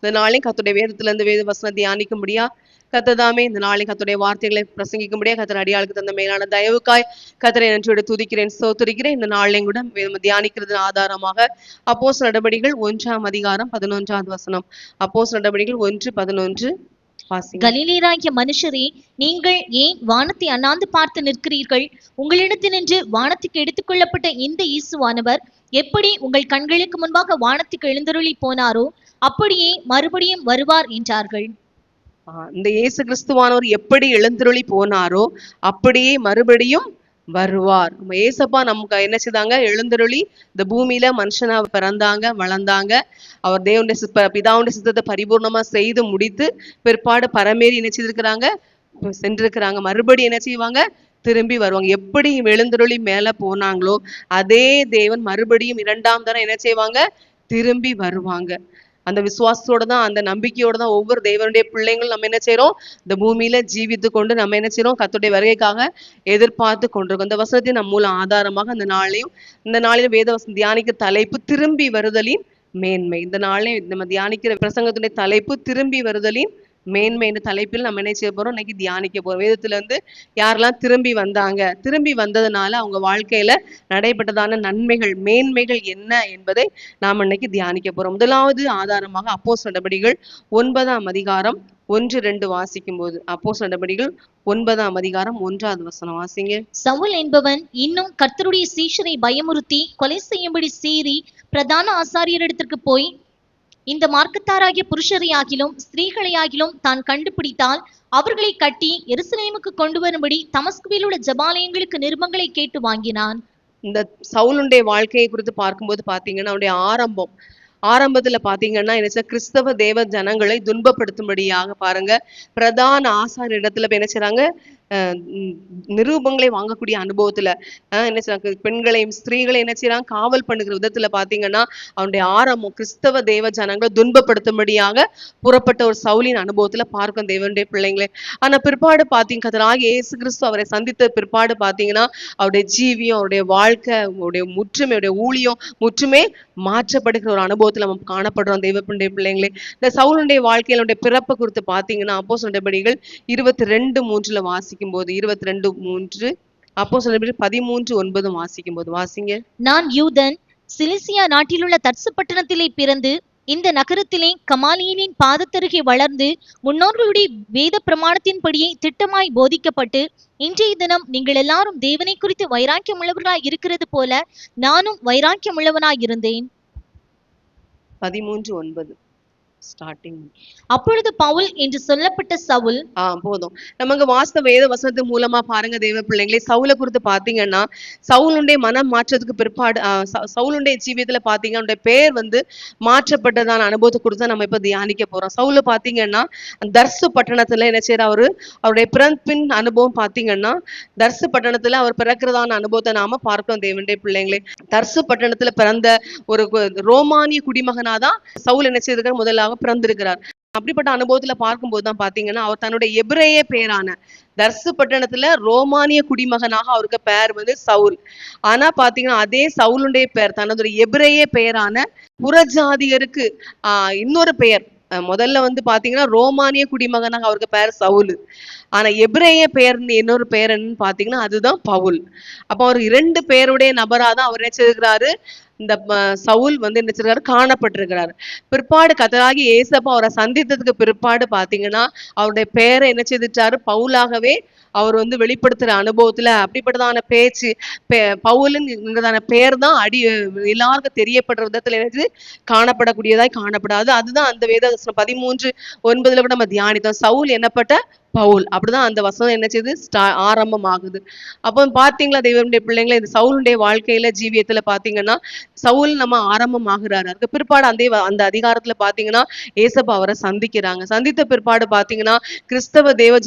இந்த நாளையும் கர்த்தருடைய வேதத்துல இருந்து வேத வசனம் தியானிக்கும்படியா கர்த்ததாமே இந்த நாளையும் கர்த்தருடைய வார்த்தைகளை பிரசங்கிக்கும்படியா கர்த்தர் அடியாளுக்கு தந்த மேலான தயவுக்காய் கர்த்தரை நன்றியோடு துதிக்கிறேன் ஸ்தோத்திரிக்கிறேன். இந்த நாளையும் கூட தியானிக்கிறது ஆதாரமாக அப்போஸ்தலர் நடபடிகள் 1 வசனம். அப்போஸ்தலர் நடபடிகள் 1:11. கலிலேயராகிய மனுஷரே, நீங்கள் ஏன் வானத்தை அண்ணாந்து பார்த்து நிற்கிறீர்கள்? உங்களிடத்தினின்று வானத்துக்கு எடுத்துக்கொள்ளப்பட்ட இந்த இயேசுவானவர் எப்படி உங்கள் கண்களுக்கு முன்பாக வானத்துக்கு எழுந்தருளி போனாரோ அப்படியே மறுபடியும் வருவார் என்றார்கள். இந்த இயேசு கிறிஸ்துவானவர் எப்படி எழுந்தருளி போனாரோ அப்படியே மறுபடியும் வருவார். நம்ம ஏசப்பா நமக்கு என்ன செய்தாங்க? எழுந்தருளி இந்த பூமியில மனுஷனா பிறந்தாங்க, வளர்ந்தாங்க. அவர் தேவனுடைய பிதாவுடைய சித்தத்தை பரிபூர்ணமா செய்து முடித்து பிற்பாடு பரமேறி என்ன செய்திருக்கிறாங்க? சென்றிருக்கிறாங்க. மறுபடியும் என்ன செய்வாங்க? திரும்பி வருவாங்க. எப்படி எழுந்தருளி மேல போனாங்களோ அதே தேவன் மறுபடியும் 2ஆம் தரம் என்ன செய்வாங்க? திரும்பி வருவாங்க. அந்த விசுவாசத்தோட தான், அந்த நம்பிக்கையோட தான் ஒவ்வொரு தேவனுடைய பிள்ளைங்களும் நம்ம என்ன செய்யறோம்? இந்த பூமியில ஜீவித்து கொண்டு நம்ம என்ன செய்யறோம்? கர்த்தருடைய வருகைக்காக எதிர்பார்த்து கொண்டிருக்கோம். இந்த வசனத்தை நம்ம மூல ஆதாரமாக இந்த நாளிலும் வேத வசனம் தியானிக்க தலைப்பு திரும்பி வருதலின் மேன்மை. இந்த நாளையும் நம்ம தியானிக்கிற பிரசங்கத்துடைய தலைப்பு திரும்பி வருதலின் மேன்மை என்ற தலைப்பில் நம்ம என்ன செய்ய போறோம்? இன்னைக்கு தியானிக்க போறோம். வேதத்துல இருந்து யாரெல்லாம் திரும்பி வந்தாங்க, திரும்பி வந்ததுனால அவங்க வாழ்க்கையில நடைபெற்றதான நன்மைகள், மேன்மைகள் என்ன என்பதை நாம் இன்னைக்கு தியானிக்க போறோம். முதலாவது ஆதாரமாக அப்போஸ்தலர் நடபடிகள் 9:1-2 வாசிக்கும் போது, அப்போஸ்தலர் நடபடிகள் 9:1 வாசிங்க. சவுல் என்பவன் இன்னும் கர்த்தருடைய சீஷரை பயமுறுத்தி கொலை செய்யும்படி சீறி பிரதான ஆசாரியரிடத்திற்கு போய், இந்த மார்க்கத்தாராகிய புருஷரையாகிலும் ஸ்திரீகளையாகிலும் தான் கண்டுபிடித்தால் அவர்களை கட்டி எருசலேமுக்கு கொண்டு வரும்படி தமஸ்குவில் உள்ள ஜபாலயங்களுக்கு நிருபங்களை கேட்டு வாங்கினான். இந்த சவுலுடைய வாழ்க்கையை குறித்து பார்க்கும்போது பாத்தீங்கன்னா அவனுடைய ஆரம்பத்துல பாத்தீங்கன்னா என்ன, கிறிஸ்தவ தேவ ஜனங்களை துன்பப்படுத்தும்படியாக பாருங்க பிரதான ஆசாரியர் இடத்துல என்ன செய்றாங்க? நிரூபங்களை வாங்கக்கூடிய அனுபவத்துல என்ன செய்றாங்க? பெண்களையும் ஸ்திரீகளையும் என்ன செய்றாங்க? காவல் பண்ணுகிற விதத்துல பாத்தீங்கன்னா அவனுடைய ஆரம்பம் கிறிஸ்தவ தேவ ஜனங்களை துன்பப்படுத்தும்படியாக புறப்பட்ட ஒரு சவுலின் அனுபவத்துல பார்க்கும் தேவனுடைய பிள்ளைங்களே. ஆனா பிற்பாடு பாத்தீங்க கர்த்தராகிய இயேசு கிறிஸ்து அவரை சந்தித்த பிற்பாடு பாத்தீங்கன்னா அவருடைய ஜீவியம், அவருடைய வாழ்க்கை, அவருடைய முற்றுமை, அவருடைய ஊழியம் முற்றுமே மாற்றப்படுகிற ஒரு அனுபவத்துல நம்ம காணப்படுறோம் தேவனுடைய பிள்ளைங்களே. இந்த சவுலுடைய வாழ்க்கையினுடைய பிறப்பு குறித்து பாத்தீங்கன்னா அப்போஸ்தலர் நடபடிகள் 22:3 வாசிக்கும் போது, 22:3 அப்போஸ்தலர் நடபடிகள் 13:9 வாசிக்கும் போது வாசிங்க. நான் யூதன், சிலிசியா நாட்டிலுள்ள தர்சு பட்டணத்திலே பிறந்து இந்த நகரத்திலே கமாலியலின் பாதத்தருகே வளர்ந்து முன்னோர்களுடைய வேத பிரமாணத்தின்படியே திட்டமாய் போதிக்கப்பட்டு இன்றைய தினம் நீங்கள் எல்லாரும் தேவனை குறித்து வைராக்கியம் உள்ளவர்களாய் இருக்கிறது போல நானும் வைராக்கியம் உள்ளவனாய் இருந்தேன். 13:9 ஸ்டார்டிங். அப்பொழுது பவுல் என்று சொல்லப்பட்ட சவுல், போதும் நமக்கு வாஸ்தவ வேத வசனத்து மூலமா பாருங்க தேவ பிள்ளைங்களே, சவுலை குறித்து பாத்தீங்கன்னா சவுலுடைய மனம் மாற்றத்துக்கு பிற்பாடு சவுலுடைய ஜீவியத்துல பாத்தீங்கன்னா அவனுடைய பேர் மாற்றப்பட்டதான அனுபவத்தை குறித்து நம்ம இப்ப தியானிக்க போறோம். சவுல பாத்தீங்கன்னா தர்சு பட்டணத்துல என்ன செய்யற அவருடைய பிறப்பின் அனுபவம் பாத்தீங்கன்னா தர்சு பட்டணத்துல அவர் பிறக்கிறதான அனுபவத்தை நாம பார்க்கிறோம் தேவனுடைய பிள்ளைங்களே. தர்சு பட்டணத்துல பிறந்த ஒரு ரோமானிய குடிமகனாதான் சவுல் என்ன செய்திருக்கார்? முதலாக பிறந்திருக்கிறார். அப்படிப்பட்ட அனுபவத்துல பார்க்கும்போதுதான் பாத்தீங்கன்னா அவர் தன்னுடைய எபிரேய பேரான தர்சு பட்டணத்துல ரோமானிய குடிமகனாக அவருக்கு பேர் சவுல். ஆனா பாத்தீங்கன்னா அதே சவுலுடைய பெயர் தன்னுடைய எபிரேய பெயரான புறஜாதியருக்கு இன்னொரு பெயர். முதல்ல பாத்தீங்கன்னா ரோமானிய குடிமகனாக அவருக்கு பேர் சவுல். ஆனா எபிரேய பெயர் இன்னொரு பெயர் என்னன்னு பாத்தீங்கன்னா அதுதான் பவுல். அப்ப அவர் 2 பேருடைய நபராதான் அவர் நினைச்சிருக்கிறாரு. இந்த சவுல் என்ன செய்றாரு? காணப்பட்டிருக்கிறாரு. பிற்பாடு கர்த்தராகிய இயேசப்பா அவரை சந்தித்ததுக்கு பிற்பாடு பாத்தீங்கன்னா அவருடைய பெயரை என்ன செய்துட்டாரு? பவுலாகவே அவர் வெளிப்படுத்துற அனுபவத்துல அப்படிப்பட்டதான பேச்சு பவுலுங்கிறதான பெயர் தான் எல்லாருக்கும் தெரியப்படுற விதத்துல என்ன காணப்படக்கூடியதாய் காணப்படாது. அதுதான் அந்த வேத 13:9 கூட நம்ம தியானித்தோம். சவுல் என்னப்பட்ட பவுல். அப்படிதான் அந்த வசனம் என்ன செய்யுது? ஆரம்பம் ஆகுது. அப்போ பாத்தீங்களா தேவனுடைய பிள்ளைங்களை, இந்த சவுலுடைய வாழ்க்கையில ஜீவியத்துல பாத்தீங்கன்னா சவுல் நம்ம ஆரம்பம் ஆகுறாரு. அதுக்கு பிற்பாடு அந்த அதிகாரத்துல பாத்தீங்கன்னா ஏசப்பா அவரை சந்திக்கிறாங்க. சந்தித்த பிற்பாடு பாத்தீங்கன்னா கிறிஸ்தவ தேவ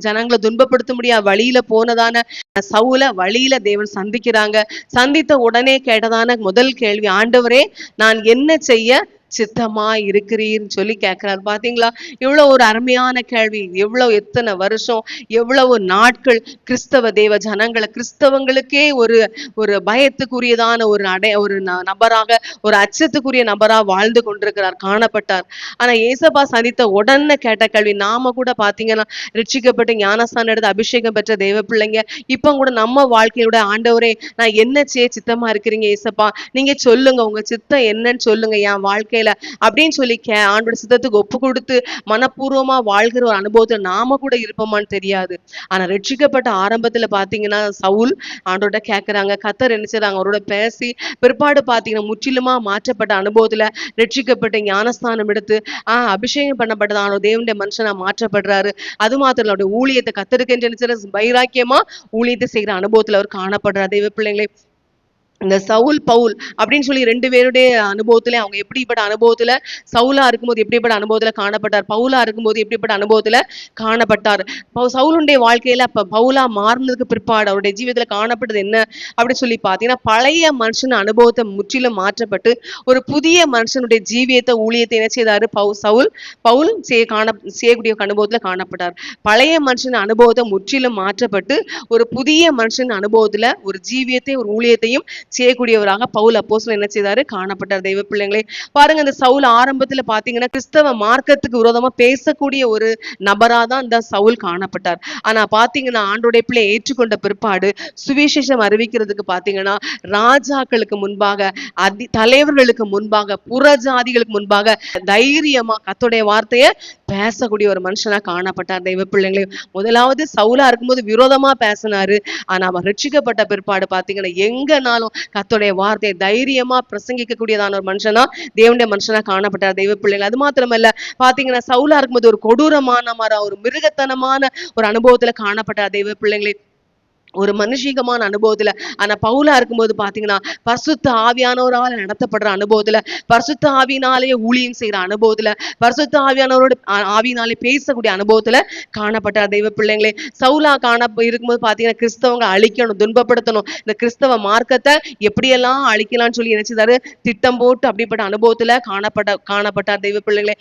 ஜனங்களை துன்பப்படுத்த முடியாத வழியில போனதான சவுல வழியில தேவன் சந்திக்கிறாங்க. சந்தித்த உடனே கேட்டதான முதல் கேள்வி, ஆண்டவரே நான் என்ன செய்ய சித்தமா இருக்கிறீர்னு சொல்லி கேட்கிறார். பாத்தீங்களா? இவ்வளவு ஒரு அருமையான கேள்வி. எவ்வளவு எத்தனை வருஷம், எவ்வளவு நாட்கள் கிறிஸ்தவ தேவ ஜனங்களை, கிறிஸ்தவங்களுக்கே ஒரு ஒரு பயத்துக்குரியதான ஒரு நபராக, ஒரு அச்சத்துக்குரிய நபரா வாழ்ந்து கொண்டிருக்கிறார், காணப்பட்டார். ஆனா ஏசப்பா சந்தித்த உடனே கேட்ட கேள்வி, நாம கூட பாத்தீங்கன்னா ரட்சிக்கப்பட்டு ஞானஸ்தானம் எடுத்து அபிஷேகம் பெற்ற தேவ பிள்ளைங்க இப்ப கூட நம்ம வாழ்க்கையோட, ஆண்டவரே நான் என்ன செய்ய சித்தமா இருக்கிறீங்க ஏசப்பா, நீங்க சொல்லுங்க, உங்க சித்தம் என்னன்னு சொல்லுங்க என் வாழ்க்கையில அப்படின்னு சொல்லி ஆண்டோட சித்தத்துக்கு ஒப்பு கொடுத்து மனப்பூர்வமா வாழ்கிற ஒரு அனுபவத்துல நாம கூட இருப்போமான்னு தெரியாது. ஆனா ரட்சிக்கப்பட்ட ஆரம்பத்துல பாத்தீங்கன்னா சவுல் ஆண்டோட கேக்குறாங்க, கத்தர் என்ன செய்றாங்க, அவரோட பேசி பிற்பாடு பாத்தீங்கன்னா முற்றிலுமா மாற்றப்பட்ட அனுபவத்துல ரட்சிக்கப்பட்டு ஞானஸ்தானம் எடுத்து அபிஷேகம் பண்ணப்பட்டதான தேவனுடைய மனுஷனா மாற்றப்படுறாரு. அது மாத்திரம் இல்ல, அவருடைய ஊழியத்தை கத்தருக்கு வைராக்கியமா ஊழியத்தை செய்யற அனுபவத்துல அவர் காணப்படுறார். தெய்வ பிள்ளைங்களே, இந்த சவுல் பவுல் அப்படின்னு சொல்லி ரெண்டு பேருடைய அனுபவத்துல அவங்க எப்படிப்பட்ட அனுபவத்துல, சவுலா இருக்கும்போது எப்படிப்பட்ட அனுபவத்துல காணப்பட்டார், பவுலா இருக்கும்போது எப்படிப்பட்ட அனுபவத்துல காணப்பட்டார். சவுலுடைய வாழ்க்கையில அப்ப பவுலா மாறினதுக்கு பிற்பாடு அவருடைய ஜீவிதத்துல காணப்பட்டது என்ன அப்படின்னு சொல்லி பாத்தீங்கன்னா, பழைய மனுஷன் அனுபவத்தை முற்றிலும் மாற்றப்பட்டு ஒரு புதிய மனுஷனுடைய ஜீவியத்தை ஊழியத்தை என்ன செய்தாரு பவுல் செய்யக்கூடிய அனுபவத்துல காணப்பட்டார். பழைய மனுஷன் அனுபவத்தை முற்றிலும் மாற்றப்பட்டு ஒரு புதிய மனுஷன் அனுபவத்துல ஒரு ஜீவியத்தை, ஒரு ஊழியத்தையும் செய்யக்கூடியவராக பவுல் அப்போஸ்தலன் என்ன செய்தாரு, காணப்பட்டார். தெய்வ பிள்ளைங்களே, பாருங்க, இந்த சவுல் ஆரம்பத்துல பாத்தீங்கன்னா கிறிஸ்தவ மார்க்கத்துக்கு விரோதமா பேசக்கூடிய ஒரு நபரா தான் இந்த சவுல் காணப்பட்டார். ஆனா பாத்தீங்கன்னா ஆண்டோடைய பிள்ளை ஏற்றுக்கொண்ட பிற்பாடு சுவிசேஷம் அறிவிக்கிறதுக்கு பாத்தீங்கன்னா ராஜாக்களுக்கு முன்பாக, தலைவர்களுக்கு முன்பாக, புறஜாதிகளுக்கு முன்பாக தைரியமா கர்த்தருடைய வார்த்தையை பேசக்கூடிய ஒரு மனுஷனா காணப்பட்டார். தெய்வ பிள்ளைங்களே, முதலாவது சவுலா இருக்கும்போது விரோதமா பேசினாரு. ஆனா அவர் ரட்சிக்கப்பட்ட பிற்பாடு பாத்தீங்கன்னா எங்கனாலும் கர்த்தருடைய வார்த்தையை தைரியமா பிரசங்கிக்க கூடியதான ஒரு மனுஷனா, தேவனுடைய மனுஷனா காணப்பட்டார். தெய்வ பிள்ளைங்க, அது மாத்திரமல்ல பாத்தீங்கன்னா சவுலா இருக்கும்போது ஒரு கொடூரமான ஒரு மிருகத்தனமான ஒரு அனுபவத்துல காணப்பட்டார். தெய்வ பிள்ளைங்களே, ஒரு மனுஷீகமான அனுபவத்துல. ஆனா பவுலா இருக்கும்போது பாத்தீங்கன்னா பரிசுத்த ஆவியானவரால் நடத்தப்படுற அனுபவத்துல, பரிசுத்த ஆவியினாலேயே ஊழியம் செய்யற அனுபவத்துல, பரிசுத்த ஆவியானவரோட ஆவியினாலே பேசக்கூடிய அனுபவத்துல காணப்பட்டார். தெய்வ பிள்ளைங்களே, சவுலா இருக்கும்போது பாத்தீங்கன்னா கிறிஸ்தவங்க அழிக்கணும், துன்பப்படுத்தணும், இந்த கிறிஸ்தவ மார்க்கத்தை எப்படியெல்லாம் அழிக்கலாம்னு சொல்லி நினைச்சதாரு, திட்டம் போட்டு அப்படிப்பட்ட அனுபவத்துல காணப்பட்டார். தெய்வ பிள்ளைங்களே,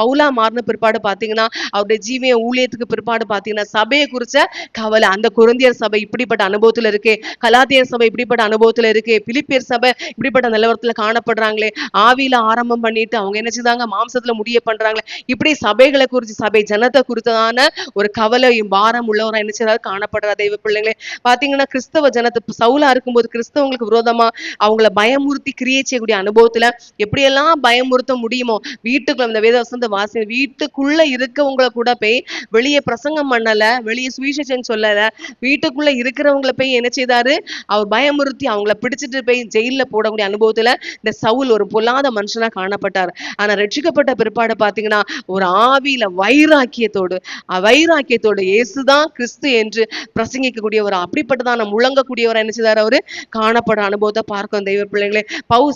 பவுலா மாறின பிற்பாடு பாத்தீங்கன்னா அவருடைய ஜீவிய ஊழியத்துக்கு பிற்பாடு பாத்தீங்கன்னா சபையை குறிச்ச கவலை, அந்த கொரிந்தியர் சபை இப்படிப்பட்ட அனுபவத்துல இருக்கே, கலாத்தியர் சபை இப்படிப்பட்ட அனுபவத்துல இருக்கே, பிலிப்பியர் சபை இப்படிப்பட்ட நிலவரத்துல காணப்படுறாங்களே, ஆவியில ஆரம்பம் பண்ணிட்டு அவங்க என்ன செய்தாங்க, மாம்சத்துல முடிய பண்றாங்களே, இப்படி சபைகளை குறிச்சு, சபை ஜனத்தை குறித்ததான ஒரு கவலையும் பாரம் உள்ளவரா என்ன செய்யறாரு, காணப்படுறார். தெய்வ பிள்ளைங்களே, பாத்தீங்கன்னா கிறிஸ்தவ ஜனத்தை சவுலா இருக்கும்போது கிறிஸ்தவங்களுக்கு விரோதமா அவங்கள பயமுறுத்தி கிரியை செய்யக்கூடிய அனுபவத்துல எப்படியெல்லாம் பயமுறுத்த முடியுமோ, வீட்டுக்குள்ள இந்த வேத வசந்த வாசி வீட்டுக்குள்ள இருக்கவங்களை கூட போய் வெளியே பிரசங்கம் பண்ணல, வெளியே சுவிசேஷம் சொல்லல, வீட்டுக்குள்ள இருக்கிறவங்களை போய் என்ன செய்தாரு, அவர் பயமுறுத்தி அவங்கள பிடிச்சிட்டு போய் ஜெயில போடக்கூடிய அனுபவத்துல இந்த சவுல் ஒரு பொல்லாத மனுஷனா காணப்பட்டார். ஆனா ரட்சிக்கப்பட்ட பிற்பாடு பாத்தீங்கன்னா ஒரு ஆவியில வைராக்கியத்தோடு இயேசுதான் கிறிஸ்து என்று பிரசங்கிக்கக்கூடிய ஒரு அப்படிப்பட்டதான முழங்கக்கூடியவரை என்ன செய்தார், அவரு காணப்பட அனுபவத்தை பார்க்கும். தெய்வ பிள்ளைங்களே,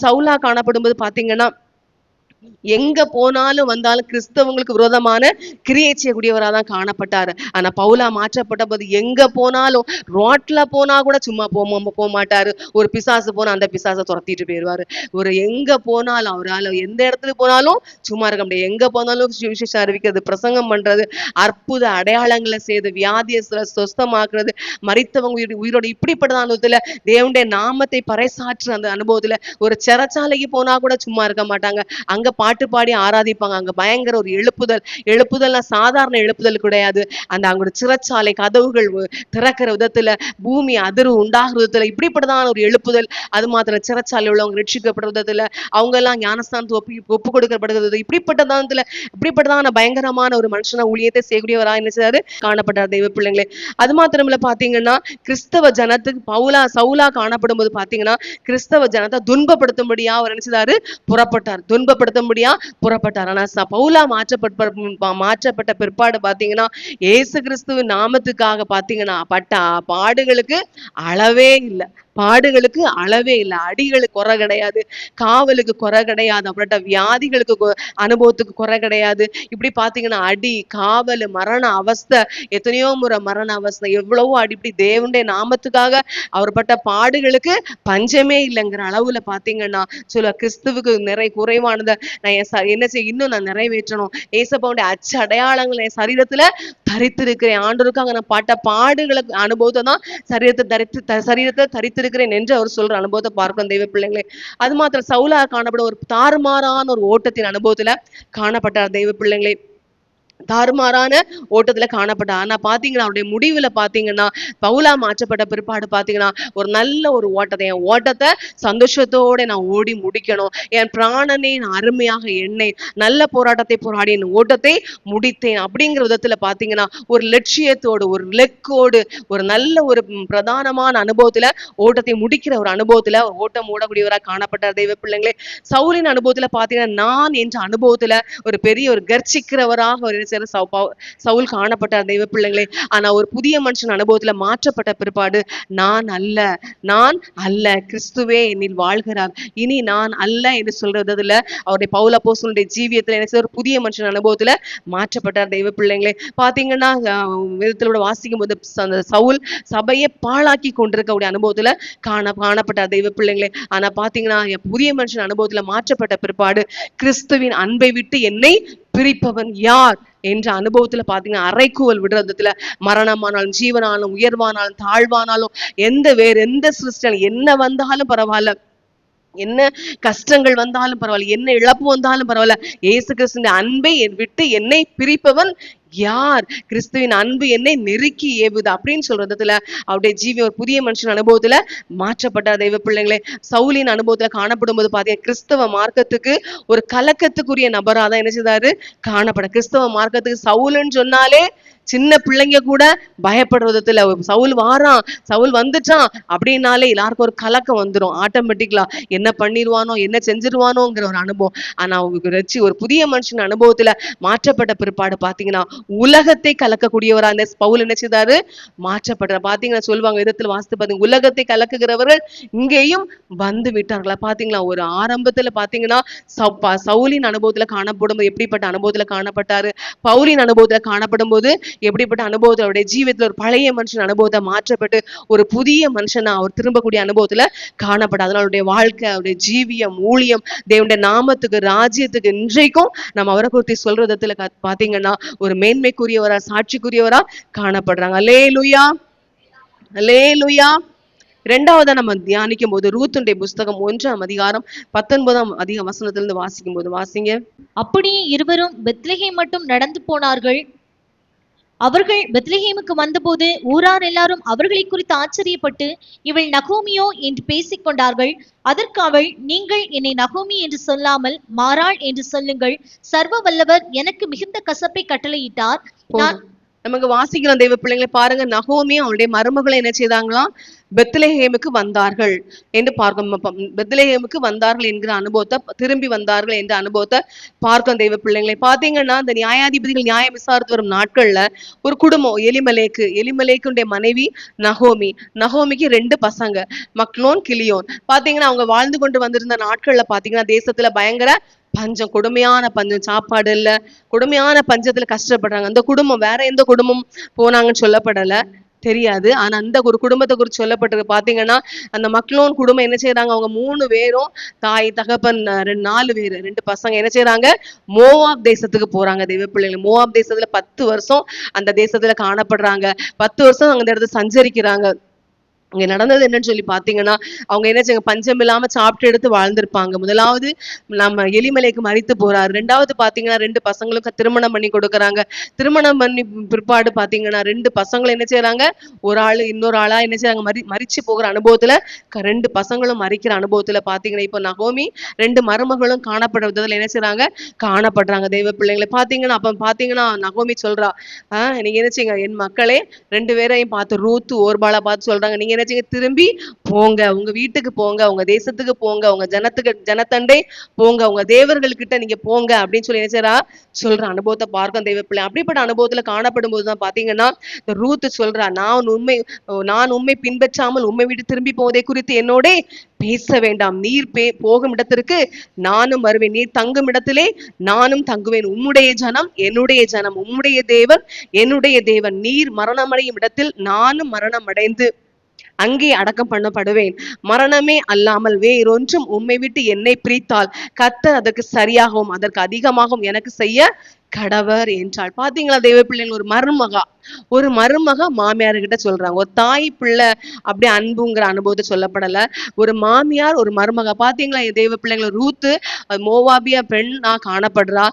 சவுலா காணப்படும் போது பாத்தீங்கன்னா எங்க போனாலும் வந்தாலும் கிறிஸ்தவங்களுக்கு விரோதமான கிரியை செய்யக்கூடியவராக தான் காணப்பட்டாரு. ஆனா பவுலா மாற்றப்பட்ட போது எங்க போனாலும், ரோட்ல போனா கூட சும்மா போக மாட்டாரு. ஒரு பிசாசு போனா அந்த பிசாசை துரத்திட்டு போயிடுவாரு. ஒரு எங்க போனாலும் அவரால் எந்த இடத்துல போனாலும் சும்மா இருக்க முடியாது. எங்க போனாலும் விசேஷம் அறிவிக்கிறது, பிரசங்கம் பண்றது, அற்புத அடையாளங்களை செய்து வியாதியை சொஸ்தமாக்குறது, மரித்தவங்க உயிரோட இப்படிப்பட்ட அனுபவத்துல தேவனுடைய நாமத்தை பறைசாற்று அந்த அனுபவத்துல ஒரு சிறைச்சாலைக்கு போனா கூட சும்மா இருக்க மாட்டாங்க. அங்க பாட்டு பாடி ஆராதிப்பாங்க. அங்க பயங்கர ஒரு எழுப்புதல்னா சாதாரண எழுப்புதல் கிடையாது. அந்த அவங்களோட சிறைச்சாலை கதவுகள் திறக்கிற விதத்துல, பூமி அதிர்வு உண்டாகிற விதத்துல இப்படிப்பட்டதான ஒரு எழுப்புதல். அது மாத்திரம் சிறைச்சாலை உள்ளவங்க ரட்சிக்கப்படுற விதத்துல, அவங்க எல்லாம் ஞானஸ்தானத்துக்கு ஒப்பு கொடுக்கப்படுகிறது, இப்படிப்பட்டதான பயங்கரமான ஒரு மனுஷனா ஊழியத்தை செய்யக்கூடியவரா என்ன செய்தாரு, காணப்பட்டார். தெய்வ பிள்ளைங்களே, அது மாத்திரமில்ல பாத்தீங்கன்னா கிறிஸ்தவ ஜனத்துக்கு சவுலா காணப்படும் போது பாத்தீங்கன்னா கிறிஸ்தவ ஜனத்தை துன்பப்படுத்தும்படியா அவர் என்ன செய்தாரு, புறப்பட்டார். ஆனா பவுலா மாற்றப்பட்ட பிற்பாடு பாத்தீங்கன்னா இயேசு கிறிஸ்துவின் நாமத்துக்காக பாத்தீங்கன்னா பட்ட பாடுகளுக்கு அளவே இல்லை. பாடுகளுக்கு அளவே இல்லை, அடிகளுக்கு குறை கிடையாது, காவலுக்கு குறை கிடையாது, அப்படிப்பட்ட வியாதிகளுக்கு அனுபவத்துக்கு குறை கிடையாது. இப்படி பாத்தீங்கன்னா அடி, காவல், மரண அவஸ்தை, எத்தனையோ முறை மரண அவஸ்தை, எவ்வளவோ அடி, இப்படி தேவனுடைய நாமத்துக்காக அவர்பட்ட பாடுகளுக்கு பஞ்சமே இல்லைங்கிற அளவுல பாத்தீங்கன்னா சொல்ல கிறிஸ்துவுக்கு குறைவானதை நான் என்ன செய்ய இன்னும் நான் நிறைவேற்றணும், ஏசப்பாவுடைய அச்சு அடையாளங்கள் என் சரீரத்துல தரித்திருக்கிறேன், ஆண்டவருக்காக நான் பாட்ட பாடுகளுக்கு அனுபவத்தை தான் சரீரத்தை தரித்திருக்கிறேன் என்று அவர் சொல்ற அனுபவத்தை பார்க்கணும் தெய்வ பிள்ளைங்களே. அது மாத்திரம் சவுலா காணப்படும் ஒரு தாறுமாறான ஒரு ஓட்டத்தின் அனுபவத்துல காணப்பட்டார் தெய்வ பிள்ளைங்களே. தாறுமாறான ஓட்டத்துல காணப்பட்ட. ஆனா பாத்தீங்கன்னா அவருடைய முடிவுல பாத்தீங்கன்னா பவுலா மாற்றப்பட்ட பிற்பாடு பாத்தீங்கன்னா ஒரு நல்ல ஒரு ஓட்டத்தை, என் ஓட்டத்தை சந்தோஷத்தோட நான் ஓடி முடிக்கணும், என் பிராணனை நான் அருமையாக எண்ணெய் நல்ல போராட்டத்தை போராடி என் ஓட்டத்தை முடித்தேன் அப்படிங்கிற விதத்துல பாத்தீங்கன்னா ஒரு லட்சியத்தோடு, ஒரு லெக்கோடு, ஒரு நல்ல ஒரு பிரதானமான அனுபவத்துல ஓட்டத்தை முடிக்கிற ஒரு அனுபவத்துல ஓட்டம் ஓடக்கூடியவராக காணப்பட்ட தெய்வ பிள்ளைங்களே. சவுலின் அனுபவத்துல பாத்தீங்கன்னா நான் என்ற அனுபவத்துல ஒரு பெரிய ஒரு கர்ச்சிக்கிறவராக ஒரு சவுல் காணப்பட்டார் தெய்வ பிள்ளைங்களே. ஆனா ஒரு புதிய மனுஷன் அனுபவத்துல மாற்றப்பட்ட பிற்பாடு நான் அல்ல கிறிஸ்துவே என்னில் வாழ்கிறார், இனி நான் அல்ல என்று சொல்றதுல அவருடைய பவுல் அப்போஸ்தலனுடைய ஜீவியத்துல என்ன ஒரு புதிய மனுஷன் அனுபவத்துல மாற்றப்பட்டார் தெய்வ பிள்ளைங்களே. பாத்தீங்கன்னா வேதத்திலோட வாசிக்கும் போது அந்த சவுல் சபையை பாழாக்கி கொண்டிருக்கக்கூடிய அனுபவத்துல காணப்பட்டார் தெய்வ பிள்ளைங்களே. ஆனா பாத்தீங்கன்னா புதிய மனுஷன் அனுபவத்துல மாற்றப்பட்ட பிற்பாடு கிறிஸ்துவின் அன்பை விட்டு என்னை பிரிப்பவன் யார் என்ற அனுபவத்துல பாத்தீங்கன்னா அரைக்கூவல் விடுறதுல மரணமானாலும் ஜீவனாலும் உயர்வானாலும் தாழ்வானாலும் வேற எந்த சிருஷ்டியும் என்ன வந்தாலும் பரவாயில்ல, என்ன கஷ்டங்கள் வந்தாலும் பரவாயில்ல, என்ன இழப்பு வந்தாலும் பரவாயில்ல, இயேசு கிறிஸ்துவின் அன்பை விட்டு என்னை பிரிப்பவன் யார், கிறிஸ்துவின் அன்பு என்னை நெருக்கி ஏவுது அப்படின்னு சொல்றதுல அவருடைய ஜீவி ஒரு புதிய மனுஷன் அனுபவத்துல மாற்றப்பட்ட தெய்வ பிள்ளைங்களே. சவுலின் அனுபவத்துல காணப்படும் போது பாத்தீங்கன்னா கிறிஸ்தவ மார்க்கத்துக்கு ஒரு கலக்கத்துக்குரிய நபராதான் என்ன செய்தாரு காணப்பட. கிறிஸ்தவ மார்க்கத்துக்கு சவுலுன்னு சொன்னாலே சின்ன பிள்ளைங்க கூட பயப்படுறதுல சவுல் வாரான், சவுல் வந்துட்டான் அப்படின்னாலே எல்லாருக்கும் ஒரு கலக்கம் வந்துடும் ஆட்டோமேட்டிக்கலா, என்ன பண்ணிடுவானோ என்ன செஞ்சிருவானோங்கிற ஒரு அனுபவம். ஆனா ஒரு புதிய மனுஷன் அனுபவத்துல மாற்றப்பட்ட பிற்பாடு பாத்தீங்கன்னா உலகத்தை கலக்கக்கூடியவரா அந்த பவுல் என்ன செய்தாரு மாற்றப்படுற. பாத்தீங்கன்னா சொல்லுவாங்க விதத்துல வாசித்து பாத்தீங்க உலகத்தை கலக்குகிறவர்கள் இங்கேயும் வந்து விட்டார்களா. பாத்தீங்களா ஒரு ஆரம்பத்துல பாத்தீங்கன்னா சவுலின் அனுபவத்துல காணப்படும் போது எப்படிப்பட்ட அனுபவத்துல காணப்பட்டாரு, பவுலின் அனுபவத்துல காணப்படும் போது எப்படிப்பட்ட அனுபவத்தை அவருடைய ஜீவியத்துல ஒரு பழைய மனுஷன் அனுபவத்தை மாற்றப்பட்டு ஒரு புதிய மனுஷனா அவர் திரும்பக்கூடிய அனுபவத்துல காணப்பட. அதனால அவருடைய வாழ்க்கை, அவருடைய ஜீவியம், ஊழியம் தேவனுடைய நாமத்துக்கு ராஜ்யத்துக்கு இன்றைக்கும் நம்ம அவரை குறித்து சொல்ற விதத்துல பாத்தீங்கன்னா ஒரு மேன்மைக்குரியவரா சாட்சிக்குரியவரா காணப்படுறாங்க. அல்லேலூயா அல்லேலூயா. இரண்டாவதா நம்ம தியானிக்கும் போது ரூத்துடைய புஸ்தகம் 1ஆம் அதிகாரம் 19ஆம் வசனத்திலிருந்து வாசிக்கும் போது வாசிங்க. அப்படியே இருவரும் பெத்லகேம் மட்டும் நடந்து போனார்கள். அவர்கள் பெத்லகேமுக்கு வந்தபோது ஊரார் எல்லாரும் அவர்களை குறித்து ஆச்சரியப்பட்டு இவள் நகோமியோ என்று பேசிக் கொண்டார்கள். அதற்கு அவள், நீங்கள் என்னை நகோமி என்று சொல்லாமல் மாறாள் என்று சொல்லுங்கள், சர்வ வல்லவர் எனக்கு மிகுந்த கசப்பை கட்டளையிட்டார். நமக்கு வாசிக்கிறோம் தெய்வ பிள்ளைங்களை பாருங்க, நகோமியும் அவளுடைய மருமகளை என்ன செய்தாங்களாம் பெத்லகேமுக்கு வந்தார்கள் என்று பார்க்கும். பெத்லகேமுக்கு வந்தார்கள் என்கிற அனுபவத்தை, திரும்பி வந்தார்கள் என்ற அனுபவத்தை பார்க்கும் தெய்வ பிள்ளைங்களை. பாத்தீங்கன்னா இந்த நியாயாதிபதிகள் நியாயம் விசாரித்து வரும் நாட்கள்ல ஒரு குடும்பம் எலிமலேக்குடைய மனைவி நகோமிக்கு 2 பசங்க மக்லோன் கிளியோன். பாத்தீங்கன்னா அவங்க வாழ்ந்து கொண்டு வந்திருந்த நாட்கள்ல பாத்தீங்கன்னா தேசத்துல பயங்கர பஞ்சம், கொடுமையான பஞ்சம், சாப்பாடு இல்ல, கொடுமையான பஞ்சத்துல கஷ்டப்படுறாங்க. அந்த குடும்பம் வேற எந்த குடும்பம் போனாங்கன்னு சொல்லப்படல, தெரியாது. ஆனா அந்த ஒரு குடும்பத்தை குறித்து சொல்லப்பட்டிருக்கு. பாத்தீங்கன்னா அந்த மக்லோன் குடும்பம் என்ன செய்யறாங்க, அவங்க 3 பேரும் தாய் தகப்பன் 4 பேரு 2 பசங்க என்ன செய்யறாங்க மோவாப் தேசத்துக்கு போறாங்க தெய்வ பிள்ளைகள். மோவாப் தேசத்துல 10 வருஷம் அந்த தேசத்துல காணப்படுறாங்க. 10 வருஷம் அந்த இடத்துல சஞ்சரிக்கிறாங்க. இங்க நடந்தது என்னன்னு சொல்லி பாத்தீங்கன்னா அவங்க என்ன செய்ய பஞ்சம் இல்லாம சாப்பிட்டு எடுத்து வாழ்ந்திருப்பாங்க. முதலாவது நம்ம எலிமலைக்கு மறித்து போறாரு. 2வது பாத்தீங்கன்னா 2 பசங்களுக்கு திருமணம் பண்ணி கொடுக்குறாங்க. திருமணம் பண்ணி பிற்பாடு பாத்தீங்கன்னா 2 பசங்களும் என்ன செய்யறாங்க, ஒரு ஆளு இன்னொரு ஆளா என்ன செய்யறாங்க மறிச்சு போகிற அனுபவத்துல 2 பசங்களும் மறிக்கிற அனுபவத்துல பாத்தீங்கன்னா இப்ப நகோமி 2 மருமகளும் காணப்படுறதுல என்ன செய்யறாங்க காணப்படுறாங்க தெய்வ பிள்ளைங்களை. பாத்தீங்கன்னா அப்ப பாத்தீங்கன்னா நகோமி சொல்றா, நீங்க என்ன செய்யுங்க என் மக்களே 2 பேரையும் பார்த்து ரூத்து ஓர்பாலா பார்த்து சொல்றாங்க, நீங்க என்ன செய்யுங்க, திரும்பி போங்க, உங்க வீட்டுக்கு போங்க, உங்க தேசத்துக்கு போங்க, உங்க ஜனத்தண்டை போங்க, உங்க தேவர்கள்கிட்ட நீங்க போங்க அப்படின்னு சொல்லி என்ன செய்றா சொல்ற அனுபவத்தை பார்க்கும் தெய்வ பிள்ளை. அப்படிப்பட்ட அனுபவத்துல காணப்படும் போதுதான் பாத்தீங்கன்னா இந்த ரூத் சொல்றா, நான் உண்மை பின்பற்றாமல் உண்மை விட்டு திரும்பி போவதை குறித்து என்னோட பேச வேண்டாம். நீர் போகும் இடத்திற்கு நானும் வருவேன், நீர் தங்கும் இடத்திலே நானும் தங்குவேன். உம்முடைய ஜனம் என்னுடைய ஜனம், உம்முடைய தேவன் என்னுடைய தேவன். நீர் மரணமடையும் இடத்தில் நானும் மரணம் அடைந்து அங்கே அடக்கம் பண்ணப்படுவேன். மரணமே அல்லாமல் வேறொன்றும் உம்மை விட்டு என்னை பிரித்தால் கர்த்தர் அதற்கு சரியாகவும் அதற்கு அதிகமாகவும் எனக்கு செய்ய கடவர் என்றாள். பாத்தீங்களா தெய்வ பிள்ளைங்க, ஒரு மருமக மாமியார் கிட்ட சொல்றாங்க. ஒரு தாய் பிள்ளை அப்படி அன்புங்கிற அனுபவத்தை சொல்லப்படல. ஒரு மாமியார் ஒரு மருமக. பாத்தீங்களா தெய்வ பிள்ளைங்களை, ரூத்து மோவாபியா பெண்ணா காணப்படுறா.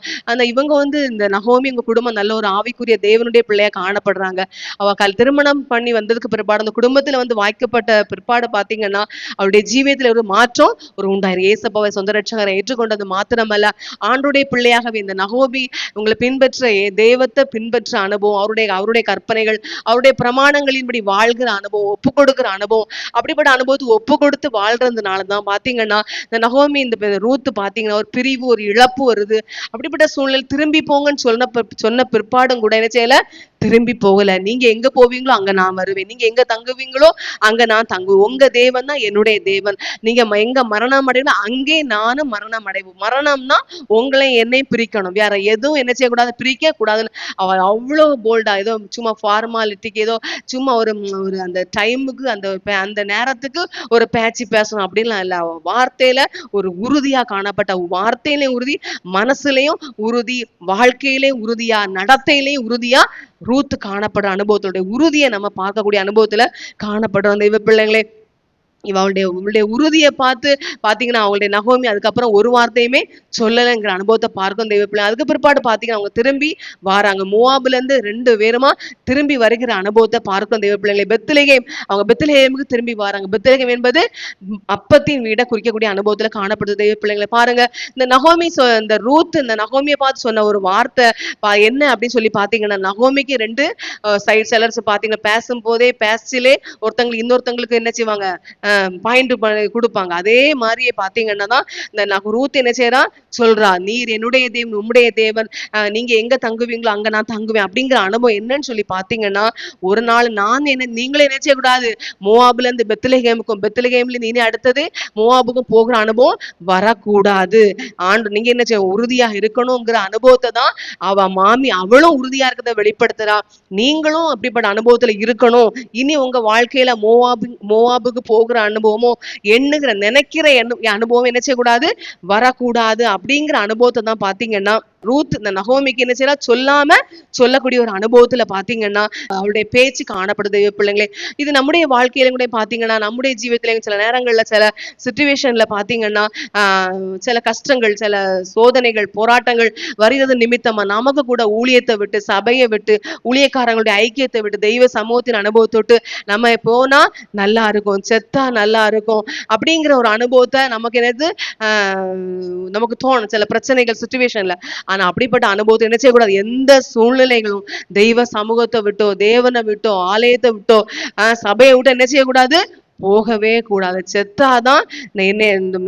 இவங்க இந்த நகோமி உங்க குடும்பம் நல்ல ஒரு ஆவிக்குரிய தேவனுடைய பிள்ளையா காணப்படுறாங்க. அவ திருமணம் பண்ணி வந்ததுக்கு பிற்பாடு அந்த குடும்பத்துல வாய்க்கப்பட்ட பிற்பாடு பாத்தீங்கன்னா அவருடைய ஜீவியத்துல ஒரு மாற்றம் உண்டாயிரு. ஏசப்பாவை சொந்த ரட்சகரை ஏற்றுக்கொண்டது மாத்திரமல்ல, ஆண்டுடைய பிள்ளையாகவே இந்த நகோமி உங்களை பின்பற்ற தெய்வத்தை பின்பற்ற அனுபவம், அவருடைய கற்பனைகள், அவருடைய பிரமாணங்களின்படி வாழ்கிற அனுபவம், ஒப்பு கொடுக்கிற அனுபவம், அப்படிப்பட்ட அனுபவத்துக்கு ஒப்பு கொடுத்து வாழ்றதுனாலதான் பாத்தீங்கன்னா இந்த நகோமி இந்த ரூத் பாத்தீங்கன்னா ஒரு பிரிவு, ஒரு இழப்பு வருது. அப்படிப்பட்ட சூழ்நிலை திரும்பி போங்கன்னு சொன்ன பிற்பாடும் கூட என்ன செய்யல, திரும்பி போகல. நீங்க எங்க போவீங்களோ அங்க நான் வருவேன், நீங்க எங்க தங்குவீங்களோ அங்க நான் தங்குவேன். உங்க தேவன் தான் என்னுடைய தேவன். நீங்க எங்க மரணம் அடையணும் அங்கே நானும் மரணம் அடைவோம். மரணம்னா உங்களை என்னை பிரிக்கணும், வேற எதுவும் என்ன செய்யக்கூடாது, பிரிக்க கூடாதுன்னு அவ அவ்வளவு போல்டா, ஏதோ சும்மா ஃபார்மாலிட்டிக்கு, ஏதோ சும்மா ஒரு அந்த டைமுக்கு அந்த நேரத்துக்கு ஒரு பேச்சு பேசணும் அப்படின்லாம் இல்ல. அவ வார்த்தையில ஒரு உறுதியா காணப்பட்ட, வார்த்தையிலையும் உறுதி, மனசுலயும் உறுதி, வாழ்க்கையிலேயும் உறுதியா, நடத்தையிலையும் உறுதியா ரூத் காணப்படுற அனுபவத்தோட உறுதியை நம்ம பார்க்கக்கூடிய அனுபவத்துல காணப்படுறோம் தெய்வ பிள்ளைங்களே. இவளுடைய உறுதியை பார்த்து பாத்தீங்கன்னா அவங்களுடைய நகோமி அதுக்கப்புறம் ஒரு வார்த்தையுமே சொல்லலைங்கிற அனுபவத்தை பார்க்கும் தெய்வ பிள்ளை. அதுக்கு பிற்பாடு பாத்தீங்கன்னா அவங்க திரும்பி வராங்க. மோவாபுல இருந்து 2 பேருமா திரும்பி வருகிற அனுபவத்தை பார்க்கும் தெய்வ பிள்ளைகளை. அவங்க பெத்லகேமுக்கு திரும்பி வராங்க. பெத்லகேம் என்பது அப்பத்தின் வீட குறிக்கக்கூடிய அனுபவத்துல காணப்படுது தெய்வ பிள்ளைங்களை. பாருங்க, இந்த நகோமி இந்த ரூத் இந்த நகோமியை பார்த்து சொன்ன ஒரு வார்த்தை என்ன அப்படின்னு சொல்லி பாத்தீங்கன்னா, நகோமிக்கு 2 சைட் செலர்ஸ் பாத்தீங்கன்னா பேசும்போதே பேச்சிலே ஒருத்தங்களுக்கு இன்னொருத்தங்களுக்கு என்ன செய்வாங்க, பாயிண்ட் கொடுப்பாங்க. அதே மாதிரியே பாத்தீங்கன்னா தான் இந்த ரூத் என்ன செய்யறா சொல்றா, நீர் என்னுடைய தேவன் உம்முடைய தேவன், நீங்க எங்க தங்குவீங்களோ அங்க நான் தங்குவேன். அப்படிங்கிற அனுபவம் என்னன்னு சொல்லி பாத்தீங்கன்னா, ஒரு நாள் நீங்களே என்ன செய்யக்கூடாது, மோவாபுல இருந்து பெத்லகேமுக்கும், பெத்லகேம்ல இருந்து இனி அடுத்தது மோவாபுக்கும் போகிற அனுபவம் வரக்கூடாது. நீங்க என்ன செய்ய உறுதியா இருக்கணுங்கிற அனுபவத்தை தான் அவளும் உறுதியா இருக்கிறத வெளிப்படுத்துறா. நீங்களும் அப்படிப்பட்ட அனுபவத்துல இருக்கணும். இனி உங்க வாழ்க்கையில மோவாபுக்கு போகிற அனுபவமோ நினைக்கிற அனுபவம் என்ன செய்யக்கூடாது, வரக்கூடாது. அப்படிங்கிற அனுபவத்தை தான் பாத்தீங்கன்னா ரூத் இந்த நகோமிக்கு என்ன செய்யலாம், சொல்லாம சொல்லக்கூடிய ஒரு அனுபவத்துல பாத்தீங்கன்னா அவளுடைய பேச்சு காணப்படுது பிள்ளைங்களே. இது நம்முடைய வாழ்க்கையில கூட பாத்தீங்கன்னா, நம்முடைய ஜீவிதத்தில சில நேரங்கள்ல சில சிச்சுவேஷன்ல பாத்தீங்கன்னா சில கஷ்டங்கள், சில சோதனைகள், போராட்டங்கள் வருகிறது நிமித்தமா நமக்கு கூட ஊழியத்தை விட்டு, சபையை விட்டு, ஊழியக்காரங்களுடைய ஐக்கியத்தை விட்டு, தெய்வ சமூகத்தின் அனுபவத்தை விட்டு நம்ம போனா நல்லா இருக்கும், செத்தா நல்லா இருக்கும் அப்படிங்கிற ஒரு அனுபவத்தை நமக்கு என்னது நமக்கு தோணும் சில பிரச்சனைகள் சிச்சுவேஷன்ல. ஆனா அப்படிப்பட்ட அனுபவத்தை என்ன செய்யக்கூடாது, எந்த சூழ்நிலைகளும் தெய்வ சமூகத்தை விட்டோ, தேவனை விட்டோ, ஆலயத்தை விட்டோ, சபையை விட்டோ என்ன செய்யக்கூடாது, போகவே கூடாது. செத்தாதான்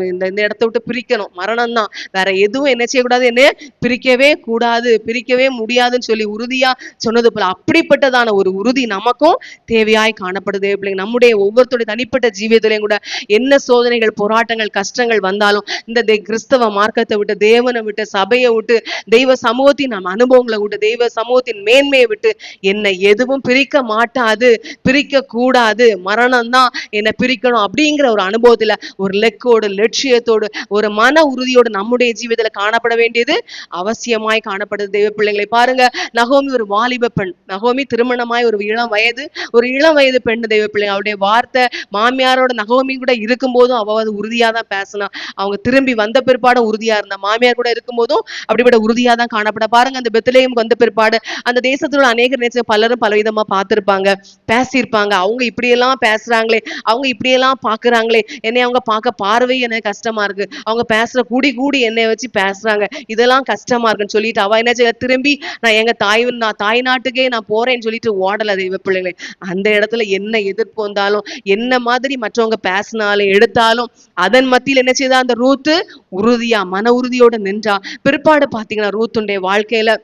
இந்த இடத்த விட்டு பிரிக்கணும், மரணம் தான், வேற எதுவும் என்ன செய்யக்கூடாது, என்ன பிரிக்கவே கூடாது, பிரிக்கவே முடியாதுன்னு சொல்லி உறுதியா சொன்னது போல அப்படிப்பட்டதான ஒரு உறுதி நமக்கும் தேவையாய் காணப்படுது பிள்ளைங்க. நம்முடைய ஒவ்வொருத்தருடைய தனிப்பட்ட ஜீவியத்திலையும் கூட என்ன சோதனைகள், போராட்டங்கள், கஷ்டங்கள் வந்தாலும் இந்த கிறிஸ்தவ மார்க்கத்தை விட்டு, தேவனை விட்டு, சபையை விட்டு, தெய்வ சமூகத்தின் நம்ம அனுபவங்களை விட்டு, தெய்வ சமூகத்தின் மேன்மையை விட்டு என்னை எதுவும் பிரிக்க மாட்டாது, பிரிக்க கூடாது, மரணம் தான் என்ன பிரிக்கணும் அப்படிங்கிற ஒரு அனுபவத்துல, ஒரு லெக்கோடு, லட்சியத்தோடு, ஒரு மன உறுதியோடு நம்முடைய ஜீவிதத்துல காணப்பட வேண்டியது அவசியமாய் காணப்படுது தெய்வ பிள்ளைங்களை. பாருங்க, நகோமி ஒரு வாலிப பெண். நகோமி திருமணமாய் ஒரு இளம் வயது பெண் தெய்வ பிள்ளைங்க. அவருடைய வார்த்தை மாமியாரோட நகோமி கூட இருக்கும் போதும் அவ உறுதியா தான் பேசினா. அவங்க திரும்பி வந்த பிற்பாடும் உறுதியா இருந்தா. மாமியார் கூட இருக்கும் போதும் அப்படிப்பட்ட உறுதியா தான் காணப்பட. பாருங்க, அந்த பெத்லகேமுக்கு வந்த பிற்பாடு அந்த தேசத்துல அநேகர் பலரும் பலவிதமா பார்த்திருப்பாங்க, பேசியிருப்பாங்க. அவங்க இப்படியெல்லாம் பேசுறாங்களே அவங்க இப்படியெல்லாம் பாக்குறாங்களே, என்னை அவங்க பார்க்க பார்வை எனக்கு கஷ்டமா இருக்கு, அவங்க பேசுற கூடி கூடி என்னை வச்சு பேசுறாங்க, இதெல்லாம் கஷ்டமா இருக்குன்னு சொல்லிட்டு அவ என்ன செய்ய, திரும்பி நான் எங்க தாய் நாட்டுக்கே நான் போறேன்னு சொல்லிட்டு ஓடல தெய்வ பிள்ளைங்களே. அந்த இடத்துல என்ன எதிர்ப்பு வந்தாலும், என்ன மாதிரி மற்றவங்க பேசினாலும் எடுத்தாலும், அதன் மத்தியில் என்ன செய்தா அந்த ரூத்து உறுதியா மன உறுதியோட நின்றா. பிற்பாடு பாத்தீங்கன்னா ரூத்துடைய வாழ்க்கையில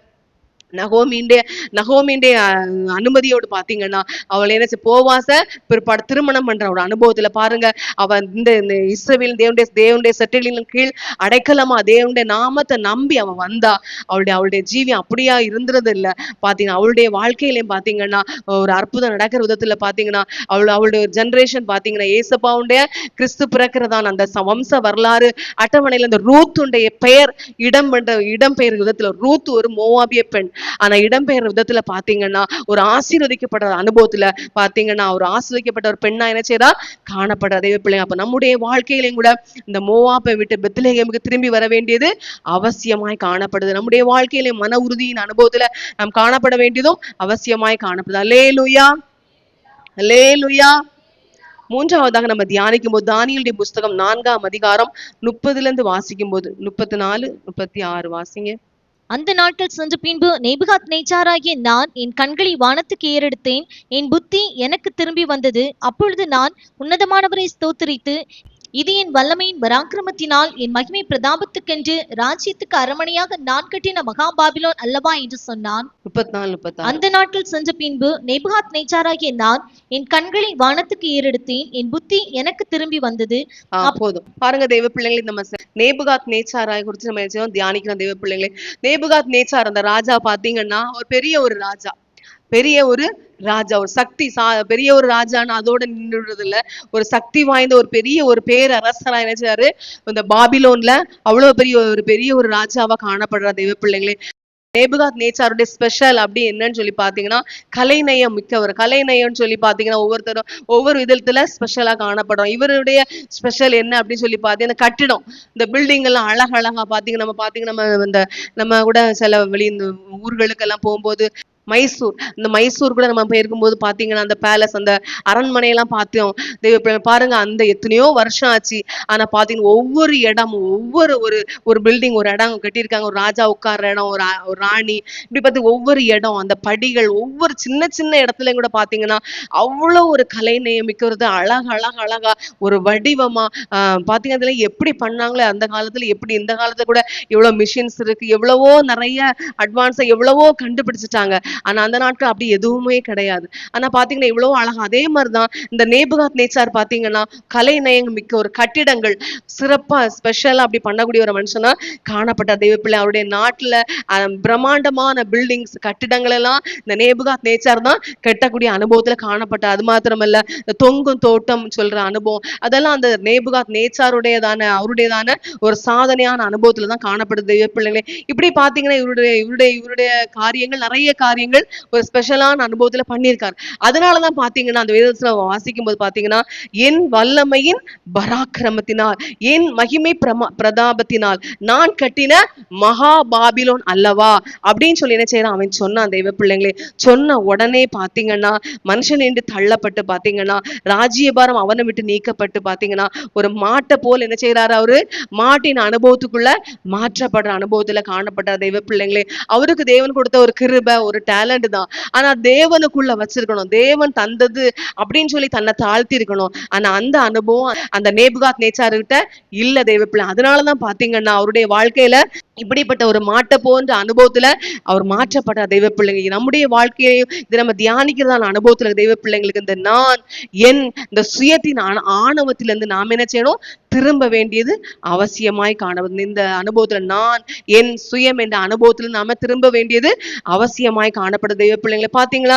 நகோமியுடைய அனுமதியோடு பாத்தீங்கன்னா அவள் என்ன போவாச பிற்பாடு திருமணம் பண்ற ஒரு அனுபவத்துல பாருங்க. அவன் இந்த இஸ்ரவேல் தேவனுடைய சட்டங்களின் கீழ் அடைக்கலமா தேவனுடைய நாமத்தை நம்பி அவன் வந்தா. அவளுடைய ஜீவியம் அப்படியா இருந்தது இல்ல. பாத்தீங்கன்னா அவளுடைய வாழ்க்கையிலையும் பாத்தீங்கன்னா ஒரு அற்புதம் நடக்கிற விதத்துல பாத்தீங்கன்னா அவளுடைய ஜெனரேஷன் பாத்தீங்கன்னா ஏசப்பாவுடைய கிறிஸ்து பிறக்கிறதான அந்த வம்ச வரலாறு அட்டவணையில இந்த ரூத்துடைய பெயர் இடம்பெயர் விதத்துல, ரூத் ஒரு மோவாபிய பெண், ஆனா இடம்பெயர் விதத்துல பாத்தீங்கன்னா ஒரு ஆசீர்வதிக்கப்பட்ட அனுபவத்துல பாத்தீங்கன்னா ஒரு ஆசீர்வதிக்கப்பட்ட ஒரு பெண்ணா என்ன செய்யறா காணப்படுற தெய்வ பிள்ளைங்க. அப்ப நம்முடைய வாழ்க்கையிலையும் கூட இந்த மோவாப்பை விட்டு பெத்லகேமுக்கு திரும்பி வர வேண்டியது அவசியமாய் காணப்படுது. நம்முடைய வாழ்க்கையில மன உறுதியின் அனுபவத்துல நாம் காணப்பட வேண்டியதும் அவசியமாய் காணப்படுது. அல்லேலூயா, அல்லேலூயா. மூன்றாவதாக நம்ம தியானிக்கும் போது தானியேலுடைய புஸ்தகம் 4ஆம் அதிகாரம் 30 வாசிக்கும் போது 34, 36 வாசிங்க. அந்த நாட்கள் சென்ற பின்பு நேபுகாத் நேச்சாராகிய நான் என் கண்களை வானத்துக்கு ஏறெடுத்தேன், என் புத்தி எனக்கு திரும்பி வந்தது. அப்பொழுது நான் உன்னதமானவரை ஸ்தோத்திரித்து, இது என் வல்லமையின் பராக்கிரமத்தினால் என் மகிமை பிரதாபத்துக்கென்று ராஜ்யத்துக்கு அரமனையாக நான் கட்டின மகா பாபிலோன் அல்லவா என்று சொன்னான். 34. அந்த நாட்கள் சென்ற பின்பு நேபுகாத் நேச்சாராகிய நான் என் கண்களை வானத்துக்கு ஏறெடுத்தேன், என் புத்தி எனக்கு திரும்பி வந்தது. போதும் பாருங்க தெய்வ பிள்ளைங்களை, நம்ம நேபுகாத் நேச்சாராய் குறித்து நம்ம தியானிக்கிறோம் தெய்வ பிள்ளைங்களே. நேபுகாத் நேச்சார் அந்த ராஜா பாத்தீங்கன்னா ஒரு பெரிய ஒரு ராஜா, ஒரு சக்தி பெரிய ஒரு ராஜான்னு அதோட நின்றுறது இல்ல, ஒரு சக்தி வாய்ந்த ஒரு பெரிய ஒரு பேரரசரா நினைச்சாரு இந்த பாபிலோன்ல. அவ்வளவு பெரிய ஒரு ராஜாவா காணப்படுற தெய்வ பிள்ளைங்களே. நேபுகாத் நேச்சாருடைய ஸ்பெஷல் அப்படி என்னன்னு சொல்லி பாத்தீங்கன்னா கலைநயம் மிக்கவர். கலைநயம்னு சொல்லி பாத்தீங்கன்னா ஒவ்வொருத்தரும் ஒவ்வொரு விதத்துல ஸ்பெஷலா காணப்படும். இவருடைய ஸ்பெஷல் என்ன அப்படின்னு சொல்லி பாத்தீங்கன்னா கட்டிடம், இந்த பில்டிங் எல்லாம் அழகழகா பாத்தீங்கன்னா நம்ம கூட சில இந்த ஊர்களுக்கெல்லாம் போகும்போது மைசூர் கூட நம்ம போயிருக்கும்போது பாத்தீங்கன்னா அந்த பேலஸ், அந்த அரண்மனை எல்லாம் பார்த்தோம் பாருங்க. அந்த எத்தனையோ வருஷம் ஆச்சு, ஆனா பாத்தீங்கன்னா ஒவ்வொரு இடமும் ஒவ்வொரு ஒரு பில்டிங், ஒரு இடம் கட்டியிருக்காங்க, ஒரு ராஜா உட்கார்ற இடம், ஒரு ராணி, இப்படி பார்த்து ஒவ்வொரு இடம், அந்த படிகள், ஒவ்வொரு சின்ன சின்ன இடத்துலயும் கூட பாத்தீங்கன்னா அவ்வளவு ஒரு கலை நியமிக்கிறது அழகா ஒரு வடிவமா பாத்தீங்கன்னா அதுல எப்படி பண்ணாங்களே அந்த காலத்துல, எப்படி இந்த காலத்துல கூட எவ்வளவு மிஷின்ஸ் இருக்கு, எவ்வளவோ நிறைய அட்வான்ஸா எவ்வளவோ கண்டுபிடிச்சிட்டாங்க. ஆனா அந்த நாட்கள் அப்படி எதுவுமே கிடையாது. ஆனா பாத்தீங்கன்னா இவ்வளவு அழகா. அதே மாதிரிதான் இந்த நேபுகாத் நேச்சார் பாத்தீங்கன்னா கலை நயம் மிக்க ஒரு கட்டிடங்கள் சிறப்பா ஸ்பெஷலா அப்படி பண்ணக்கூடிய ஒரு மனுஷனா காணப்பட்ட தெய்வ பிள்ளை. அவருடைய நாட்டுல பிரம்மாண்டமான பில்டிங்ஸ் கட்டிடங்கள் எல்லாம் இந்த நேபுகாத் நேச்சார் தான் கட்டக்கூடிய அனுபவத்துல காணப்பட்ட. அது மாத்திரமல்ல தொங்கும் தோட்டம் சொல்ற அனுபவம், அதெல்லாம் அந்த நேபுகாத் நேச்சாருடையதான அவருடையதான ஒரு சாதனையான அனுபவத்துலதான் காணப்படுது தெய்வ பிள்ளைங்களே. இப்படி பாத்தீங்கன்னா இவருடைய காரியங்கள், நிறைய காரியங்கள் ஒரு ஸ்பெஷலான அனுபவத்துல பண்ணியிருக்காரு. அதனாலதான் பாத்தீங்கன்னா அந்த வேதத்துல வாசிக்கும் போது பாத்தீங்கன்னா என் வல்லமையின் பராக்கிரமத்தினால் என் மகிமை பிரதாபத்தினால் நான் கட்டின மகா பாபிலோன் அல்லவா அப்படின்னு சொல்லி என்ன செய்யறான் அவன் சொன்னான் தெய்வ பிள்ளைங்களே. சொன்ன உடனே பாத்தீங்கன்னா மனுஷன் என்று தள்ளப்பட்டு பாத்தீங்கன்னா ராஜ்யபாரம் அவனை விட்டு நீக்கப்பட்டு பாத்தீங்கன்னா ஒரு மாட்டை போல் என்ன செய்யறாரு, அவரு மாட்டின் அனுபவத்துக்குள்ள மாற்றப்படுற அனுபவத்துல காணப்பட்ட தெய்வ பிள்ளைங்களே. அவருக்கு தேவன் கொடுத்த ஒரு கிருபை, ஒரு டேலண்ட் தான். ஆனா தேவனுக்குள்ள வச்சிருக்கணும், தேவன் தந்தது அப்படின்னு சொல்லி தன்னை தாழ்த்தி இருக்கணும். ஆனா அந்த அனுபவம் அந்த நேபுகாத் நேச்சார்கிட்ட இல்ல தெய்வ பிள்ளை. அதனாலதான் பாத்தீங்கன்னா அவருடைய வாழ்க்கையில இப்படிப்பட்ட ஒரு மாட்டை போன்ற அனுபவத்துல அவர் மாற்றப்பட்ட தெய்வ பிள்ளைங்க. நம்முடைய வாழ்க்கையையும் இது நம்ம தியானிக்கிறதான அனுபவத்துல தெய்வ பிள்ளைங்களுக்கு இந்த நான் என் இந்த சுயத்தின் ஆணவத்திலிருந்து நாம் என்ன செய்யணும், திரும்ப வேண்டியது அவசியமாய் காணப்படுது. இந்த அனுபவத்துல நான் என் சுயம் என்ற அனுபவத்துல நாம திரும்ப வேண்டியது அவசியமாய் காணப்படுது தெய்வ பிள்ளைங்களை. பாத்தீங்களா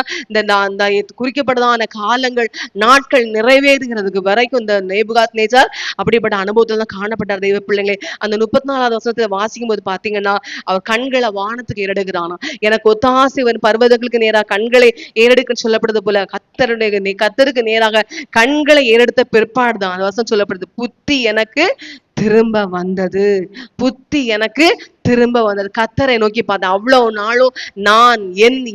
இந்த குறிக்கப்பட்டதான காலங்கள் நாட்கள் நிறைவேறுகிறதுக்கு வரைக்கும் இந்த நேபுகாத் நேச்சார் அப்படிப்பட்ட அனுபவத்துல தான் காணப்பட்டார் தெய்வ பிள்ளைங்களே. அந்த 34வது வசனத்துல வாசிக்கும் போது பாத்தீங்கன்னா அவர் கண்களை வானத்துக்கு ஏறெடுக்கிறானா. எனக்கு ஒத்தாசைவன் பர்வதங்களுக்கு நேராக கண்களை ஏறெடுக்க சொல்லப்படுது போல கர்த்தருக்கு நேராக கண்களை ஏறெடுத்த பிற்பாடுதான் அந்த வசனம் சொல்லப்படுது, புத்தி எனக்கு திரும்ப வந்தது, புத்தி எனக்கு திரும்ப வந்தது. கர்த்தரை நோக்கி பார்த்தேன். அவ்வளவு நாளும் நான்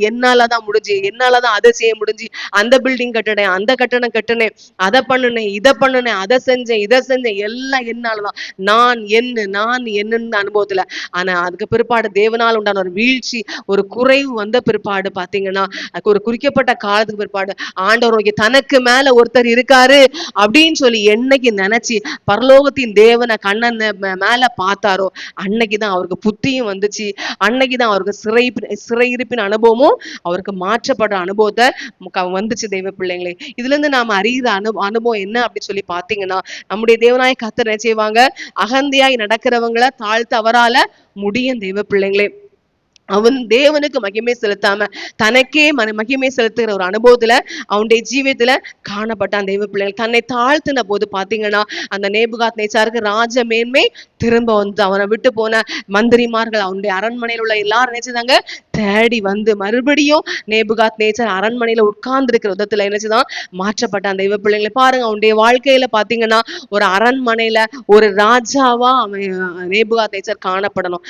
என்னாலதான் முடிஞ்சு, என்னாலதான் அதை செய்ய முடிஞ்சு, அந்த பில்டிங் கட்டினேன், அந்த கட்டடம் கட்டினேன், அதை பண்ணுனேன், இதை பண்ணுனேன், அதை செஞ்சேன், இதை செஞ்சேன், எல்லாம் என்னாலதான். நான் என்னன்னு அனுபவத்துல. ஆனா அதுக்கு பிற்பாடு தேவனால் உண்டான ஒரு வீழ்ச்சி, ஒரு குறைவு வந்த பிற்பாடு பாத்தீங்கன்னா, அதுக்கு ஒரு குறிக்கப்பட்ட காலத்துக்கு பிற்பாடு ஆண்டவர் நோக்கி தனக்கு மேல ஒருத்தர் இருக்காரு அப்படின்னு சொல்லி என்னைக்கு நினைச்சு பரலோகத்தின் தேவனை கண்ணன் மேல பார்த்தாரோ அன்னைக்குதான் அவருக்கு புத்தியும் வந்துச்சு. அன்னைக்குதான் அவருக்கு சிறையிருப்பின் அனுபவமும் அவருக்கு மாற்றப்படுற அனுபவத்தை வந்துச்சு. தெய்வ பிள்ளைங்களே, இதுல இருந்து நாம அறிகிற அனுபவம் என்ன அப்படி சொல்லி பாத்தீங்கன்னா, நம்முடைய தேவனாய கர்த்தர் என்ன செய்வாங்க, அகந்தையாய் நடக்கிறவங்களை தாழ்த்த அவரால முடியும். தெய்வ பிள்ளைங்களே, அவன் தேவனுக்கு மகிமை செலுத்தாம தனக்கே மகிமை செலுத்துகிற ஒரு அனுபவத்துல அவனுடைய ஜீவியத்துல காணப்பட்டான். தெய்வ பிள்ளைகள் தன்னை தாழ்த்தின போது பாத்தீங்கன்னா, அந்த நேபுகாத்நேச்சாருக்கு ராஜ மேன்மை திரும்ப வந்து அவனை விட்டு போன மந்திரிமார்கள், அவனுடைய அரண்மனையில் உள்ள எல்லாரும் நினைச்சுதாங்க தேடி வந்து மறுபடியும் நேபுகாத்நேச்சார் அரண்மனையில உட்கார்ந்து இருக்கிற விதத்துல நினைச்சுதான் மாற்றப்பட்டான். தெய்வ பிள்ளைங்களை பாருங்க, அவனுடைய வாழ்க்கையில பாத்தீங்கன்னா ஒரு அரண்மனையில ஒரு ராஜாவா அவன் நேபுகாத்நேச்சார் காணப்படணும்.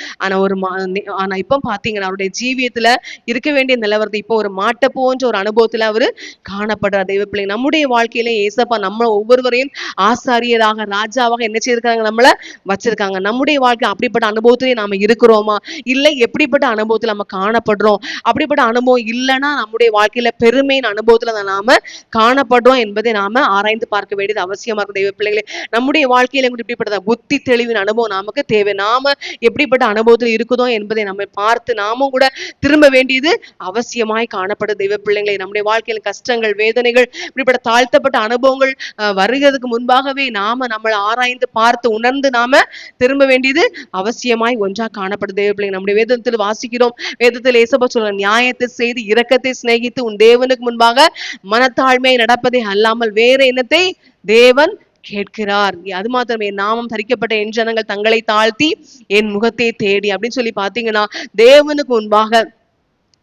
ஆனா இப்ப பாத்தீங்கன்னா அவருடைய ஜீவியத்துல இருக்க வேண்டிய நிலவரத்தை இப்போ ஒரு மாட்ட போன்ற ஒரு அனுபவத்துல அவரு காணப்படுறார். தெய்வ பிள்ளை, நம்முடைய வாழ்க்கையில ஏசப்பா நம்ம ஒவ்வொருவரையும் ஆசாரியராக ராஜாவாக என்ன செய்திருக்காங்க, நம்மள வச்சிருக்காங்க. நம்முடைய வாழ்க்கை அப்படிப்பட்ட அனுபவத்திலே நாம இருக்கிறோமா, இல்லை எப்படிப்பட்ட அனுபவத்துல நம்ம காணப்படுறோம்? அப்படிப்பட்ட அனுபவம் இல்லைன்னா நம்முடைய வாழ்க்கையில பெருமையின் அனுபவத்துல நாம காணப்படுறோம் என்பதை நாம ஆராய்ந்து பார்க்க வேண்டியது அவசியமா இருக்கும். தெய்வ பிள்ளைகளே, நம்முடைய வாழ்க்கையில இப்படிப்பட்ட புத்தி தெளிவின் அனுபவம் நமக்கு தேவை. நாம எப்படிப்பட்ட அனுபவத்தில் இருக்குதோ என்பதை நம்ம பார்த்து நாமும் கூட திரும்ப வேண்டியது அவசியமாய் காணப்படும். தெய்வ பிள்ளைகளை, நம்முடைய வாழ்க்கையில கஷ்டங்கள், வேதனைகள், இப்படிப்பட்ட தாழ்த்தப்பட்ட அனுபவங்கள் வருகிறதுக்கு முன்பாகவே நாம நம்மளை ஆராய்ந்து பார்த்து உணர்ந்து நாம திரும்ப வேண்டியது அவசியமாய் ஒன்றா காணப்படும். தெய்வ பிள்ளைங்க, நம்முடைய வேதத்தில் வாசிக்கிறோம். வேதத்தில் ஏசப்பா சொல்ற, நியாயத்தை செய்து இரக்கத்தை சிநேகித்து உன் தேவனுக்கு முன்பாக மனத்தாழ்மையை நடப்பதை அல்லாமல் வேற என்னத்தை தேவன் கேட்கிறார். அது மாத்திரமே, நாமம் தரிக்கப்பட்ட என் ஜனங்கள் தங்களை தாழ்த்தி என் முகத்தை தேடி அப்படின்னு சொல்லி பாத்தீங்கன்னா, தேவனுக்கு முன்பாக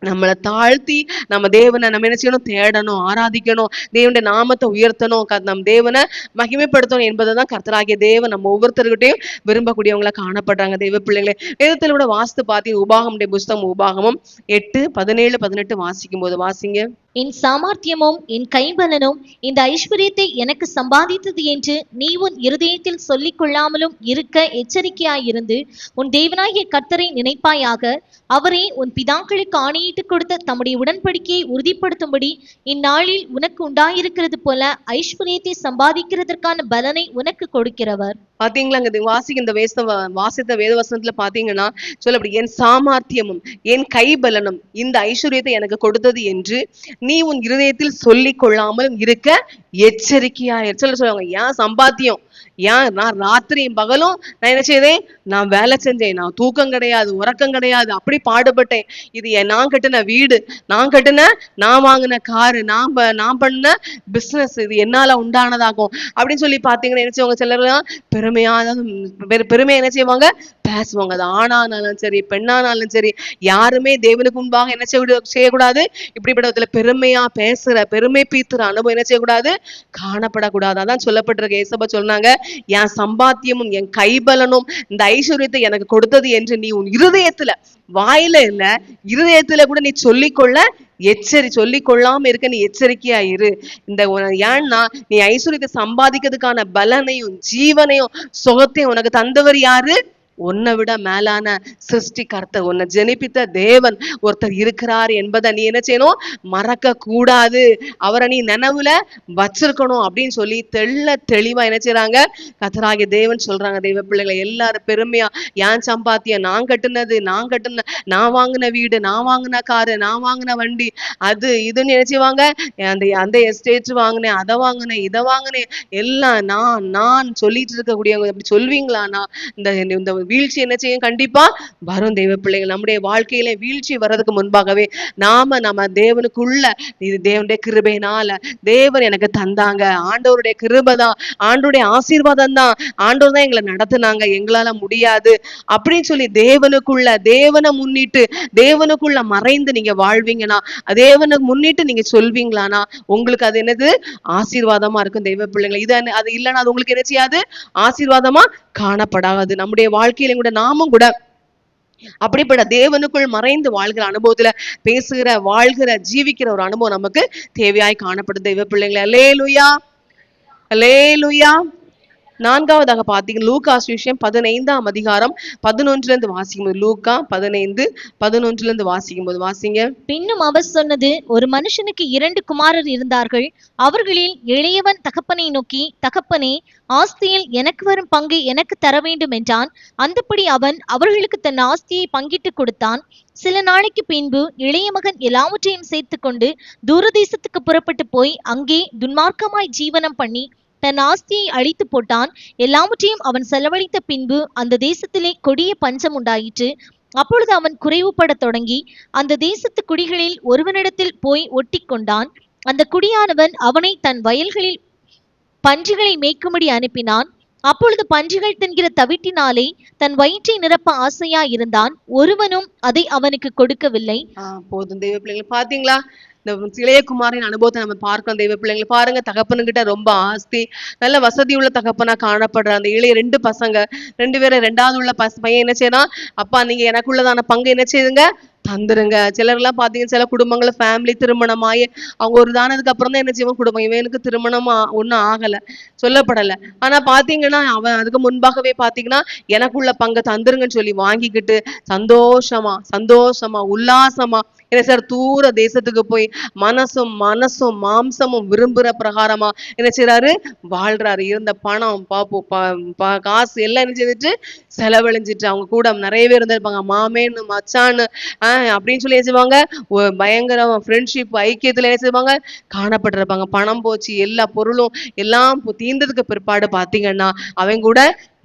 நம்மளை தாழ்த்தி நம்ம தேவனை நம்ம என்ன செய்யணும், தேடணும், ஆராதிக்கணும், தேவனுடைய நாமத்தை உயர்த்தணும், நம் தேவனை மகிமைப்படுத்தணும் என்பதை தான் கர்த்தராகிய தேவன் நம்ம ஒவ்வொருத்தருக்கிட்டையும் விரும்பக்கூடியவங்களை காணப்படுறாங்க. தெய்வ பிள்ளைகளை, வேதத்தில் கூட வாசித்து பார்த்தீங்க, உபாகமுடைய புஸ்தகம் உபாகமம் 8, 17, 18 வாசிக்கும் போது வாசிங்க. என் சாமர்த்தியமும் என் கைபலனும் இந்த ஐஸ்வர்யத்தை எனக்கு சம்பாதித்தது என்று நீ உன் இருதயத்தில் சொல்லிக் கொள்ளாமலும் இருக்க எச்சரிக்கையாயிருந்து உன் தேவனாகிய கர்த்தரை நினைப்பாயாக. அவரே உன் பிதாக்களுக்கு ஆணையிட்டு கொடுத்த தம்முடைய உடன்படிக்கையை உறுதிப்படுத்தும்படி இந்நாளில் உனக்கு உண்டாயிருக்கிறது போல ஐஸ்வர்யத்தை சம்பாதிக்கிறதற்கான பலனை உனக்கு கொடுக்கிறவர். பாத்தீங்களா, இந்த வாசித்த வேத வசனத்துல பாத்தீங்கன்னா சொல்லப்படி, என் சாமர்த்தியமும் என் கைபலனும் இந்த ஐஸ்வர்யத்தை எனக்கு கொடுத்தது என்று நீ உன் இருதயத்தில் சொல்லிக் கொள்ளாமலும் இருக்க எச்சரிக்கையாயிரு. சொல்லுவாங்க, ஏன் சம்பாத்தியம், ஏன் நான் ராத்திரியும் பகலும் நான் என்ன செய்தேன், நான் வேலை செஞ்சேன், நான் தூக்கம் கிடையாது, உறக்கம் கிடையாது, அப்படி பாடுபட்டேன். இது நான் கட்டின வீடு, நான் வாங்கின காரு, நான் பண்ண பிசினஸ், இது என்னால உண்டானதாகும் அப்படின்னு சொல்லி பாத்தீங்கன்னா என்ன செய்வாங்க, சிலர்லாம் பெருமையா என்ன செய்வாங்க, பேசுவாங்க. அது ஆணானாலும் சரி, பெண்ணானாலும் சரி, யாருமே தேவனுக்கு முன்பாக என்ன செய்யக்கூடாது, இப்படிப்பட்ட பெருமையா பேசுற, பெருமை பீத்துற அனுபவம் என்ன செய்யக்கூடாது, காணப்படக்கூடாது. அதான் சொல்லப்பட்டிருக்க. ஏசப்பா சொன்னாங்க, என் சம்பாத்தியமும் என் கைபலனும் இந்த ஐஸ்வர்யத்தை எனக்கு கொடுத்தது என்று நீ உன் இருதயத்துல, வாயில இல்ல, இருதயத்துல கூட நீ சொல்லிக்கொள்ள சொல்லிக் கொள்ளாம இருக்க நீ எச்சரிக்கையா இரு. இந்த ஏன்னா நீ ஐஸ்வர்யத்தை சம்பாதிக்கிறதுக்கான பலனையும் ஜீவனையும் சுகத்தையும் உனக்கு தந்தவர் யாரு, உன்னை விட மேலான சிருஷ்டி கர்த்தர், உன்னை ஜெனிப்பித்த தேவன் ஒருத்தர் இருக்கிறார் என்பதை நீ என்ன செய்யணும், மறக்க கூடாது. அவரை நீ நினைவுல வச்சிருக்கணும் அப்படின்னு சொல்லி தெளிவா என்ன செய்யறாங்க, கர்த்தராகிய தேவன் சொல்றாங்க. தெய்வ பிள்ளைகளை, எல்லாரும் பெருமையா ஏன் சம்பாத்தியம், நான் கட்டுனது, நான் வாங்கின வீடு, நான் வாங்கின காரு, நான் வாங்கின வண்டி, அது இதுன்னு என்ன செய்வாங்க, அந்த எஸ்டேட் வாங்கினேன், அதை வாங்கினேன், இதை வாங்கினேன், எல்லாம் நான் சொல்லிட்டு இருக்கக்கூடியவங்க அப்படி சொல்வீங்களானா இந்த வீழ்ச்சி என்ன செய்யும், கண்டிப்பா வரும். தெய்வ பிள்ளைகள், நம்முடைய வாழ்க்கையில வீழ்ச்சி வர்றதுக்கு முன்பாகவே நம்ம தேவனுக்குள்ள, இது தேவனுடைய கிருபையினால தேவன் எனக்கு தந்தாங்க, ஆண்டவருடைய கிருபை தான், ஆண்டவருடைய ஆசீர்வாதம் தான், ஆண்டவர் தான் எங்களை நடத்துனாங்க, எங்களால முடியாது அப்படின்னு சொல்லி தேவனை முன்னிட்டு தேவனுக்குள்ள மறைந்து நீங்க வாழ்வீங்கன்னா, தேவனை முன்னிட்டு நீங்க சொல்வீங்களானா உங்களுக்கு அது என்னது, ஆசீர்வாதமா இருக்கும். தெய்வ பிள்ளைகள், இது அது இல்லைன்னா அது உங்களுக்கு என்ன செய்யாது, ஆசீர்வாதமா காணப்படாது. நம்முடைய வாழ்க்கையில கூட நாமும் கூட அப்படிப்பட்ட தேவனுக்குள் மறைந்து வாழ்கிற அனுபவத்துல பேசுகிற, வாழ்கிற, ஜீவிக்கிற ஒரு அனுபவம் நமக்கு தேவையாய் காணப்படுது தெய்வ பிள்ளைங்களே. அல்லேலூயா, அல்லேலூயா. நான்காவதாக பாத்தீங்கன்னா லூக்கா சுவிசேஷம் 15ஆம் அதிகாரம் 11ல இருந்து வாசிக்கும்போது, லூக்கா 15:11ல இருந்து வாசிக்கும்போது வாசிங்க. பின்னும் அவர் சொன்னது, ஒரு மனுஷனுக்கு 2 குமாரர் இருந்தார்கள். அவர்களில் இளையவன் தகப்பனை நோக்கி, தகப்பனே, ஆஸ்தியில் எனக்கு வரும் பங்கை எனக்கு தர வேண்டும் என்றான். அந்தப்படி அவன் அவர்களுக்கு தன் ஆஸ்தியை பங்கிட்டு கொடுத்தான். சில நாளைக்கு பின்பு இளைய மகன் எல்லாவற்றையும் சேர்த்து கொண்டு தூரதேசத்துக்கு புறப்பட்டு போய் அங்கே துன்மார்க்கமாய் ஜீவனம் பண்ணி தன் ஆஸ்தியை அழித்து போட்டான். எல்லாவற்றையும் அவன் செலவழித்த பின்பு அந்த தேசத்திலே கொடிய பஞ்சம் உண்டாயிற்று. அப்பொழுது அவன் குறைவுபடத் தொடங்கி அந்த தேசத்து குடிகளில் ஒருவனிடத்தில் போய் ஒட்டி கொண்டான். அந்த குடியானவன் அவனை தன் வயல்களில் பன்றிகளை மேய்க்கும்படி அனுப்பினான். அப்பொழுது பன்றிகள் தின்கிற தவிட்டினாலே தன் வயிற்றை நிரப்ப ஆசையா இருந்தான். ஒருவனும் அதை அவனுக்கு கொடுக்கவில்லை. போதும் தெய்வ பிள்ளைங்களை, பாத்தீங்களா? இந்த இளையகுமாரின் அனுபவத்தை நம்ம பார்க்கலாம் தெய்வ பிள்ளைங்களை. பாருங்க, தகப்பனுக்கிட்ட ரொம்ப ஆஸ்தி, நல்ல வசதி உள்ள தகப்பனா காணப்படுற அந்த இளைய 2 பசங்க, 2 பேரும் 2வது உள்ள பையன் என்ன செய்யறான்? அப்பா, நீங்க எனக்குள்ளதான பங்கு என்ன செய்யுங்க, தந்துருங்க. சிலர் எல்லாம் பாத்தீங்கன்னா சில குடும்பங்கள ஃபேமிலி திருமணமாயி அவங்க ஒரு தானதுக்கு அப்புறம் தான் என்ன செய்வோம் குடும்பம். இவனுக்கு திருமணம் ஒன்னும் ஆகல, சொல்லப்படல. ஆனா பாத்தீங்கன்னா அவன் அதுக்கு முன்பாகவே பாத்தீங்கன்னா எனக்குள்ள பங்கை தந்துருங்கன்னு சொல்லி வாங்கிக்கிட்டு சந்தோஷமா சந்தோஷமா உல்லாசமா என்ன சார் தூர தேசத்துக்கு போய் மனசும் மாம்சமும் விரும்புற பிரகாரமா என்ன செய்யறாரு, வாழ்றாரு. இருந்த பணம் காசு எல்லாம் என்ன செய்துட்டு செலவழிஞ்சிட்டு, அவங்க கூட நிறைய பேர் இருந்திருப்பாங்க, மாமேன்னு மச்சான்னு அப்படின்னு சொல்லி என்ன செய்வாங்க, பயங்கர ஃப்ரெண்ட்ஷிப் ஐக்கியத்துல என்ன செய்வாங்க காணப்பட்டிருப்பாங்க. பணம் போச்சு, எல்லா பொருளும் எல்லாம் தீர்ந்ததுக்கு பிற்பாடு பாத்தீங்கன்னா அவன் கூட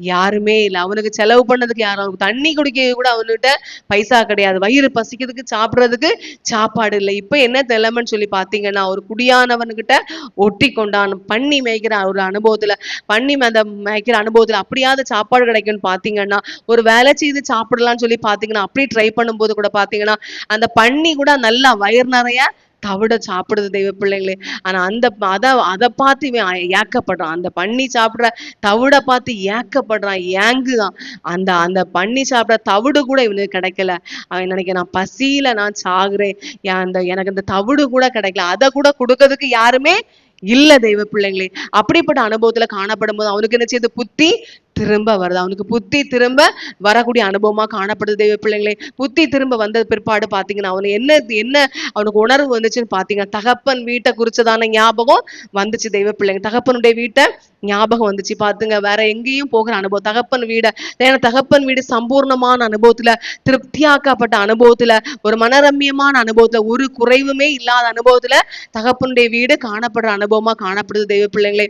யாருமே இல்லை. அவனுக்கு செலவு பண்ணதுக்கு யாரும், அவனுக்கு தண்ணி குடிக்க கூட அவன்கிட்ட பைசா கிடையாது, வயிறு பசிக்கிறதுக்கு சாப்பிடுறதுக்கு சாப்பாடு இல்லை. இப்ப என்ன நிலைமைன்னு சொல்லி பாத்தீங்கன்னா ஒரு குடியானவன்கிட்ட ஒட்டி கொண்டான். பண்ணி மேய்க்கிற ஒரு அனுபவத்துல, பண்ணி அந்த மேய்க்கிற அனுபவத்துல அப்படியாவது சாப்பாடு கிடைக்கும்னு பாத்தீங்கன்னா ஒரு வேலை செய்து சாப்பிடலாம்னு சொல்லி பாத்தீங்கன்னா அப்படி ட்ரை பண்ணும்போது கூட பாத்தீங்கன்னா அந்த பண்ணி கூட நல்லா வயிறு நிறைய தவிட சாப்பிடுது தெய்வ பிள்ளைங்களே. ஆனா அதை பார்த்து இவன் ஏக்கப்படுறான். அந்த பண்ணி சாப்பிடுற தவிட பார்த்து ஏக்கப்படுறான், ஏங்குதான். அந்த பண்ணி சாப்பிடுற தவிடு கூட இவனுக்கு கிடைக்கல. அவன் நினைக்க, நான் பசியில நான் சாகுறேன், எனக்கு இந்த தவிடு கூட கிடைக்கல, அதை கூட கொடுக்கறதுக்கு யாருமே இல்ல தெய்வ பிள்ளைங்களே. அப்படிப்பட்ட அனுபவத்துல காணப்படும் போது அவனுக்கு என்ன செய்யுது, புத்தி திரும்ப வருது. அவனுக்கு புத்தி திரும்ப வரக்கூடிய அனுபவமா காணப்படுது தெய்வ பிள்ளைங்களே. புத்தி திரும்ப வந்த பிற்பாடு பாத்தீங்கன்னா அவனு என்ன அவனுக்கு உணர்வு வந்துச்சுன்னு பாத்தீங்கன்னா தகப்பன் வீட்டை குறிச்சதான ஞாபகம் வந்துச்சு தெய்வ பிள்ளைங்க. தகப்பனுடைய வீட்டை ஞாபகம் வந்துச்சு. பாத்துங்க, வேற எங்கேயும் போகிற அனுபவம் தகப்பன் வீட, ஏன்னா தகப்பன் வீடு சம்பூர்ணமான அனுபவத்துல, திருப்தியாக்கப்பட்ட அனுபவத்துல, ஒரு மனரம்யமான அனுபவத்துல, ஒரு குறைவுமே இல்லாத அனுபவத்துல தகப்பனுடைய வீடு காணப்படுற அனுபவமா காணப்படுது தெய்வ பிள்ளைங்களே.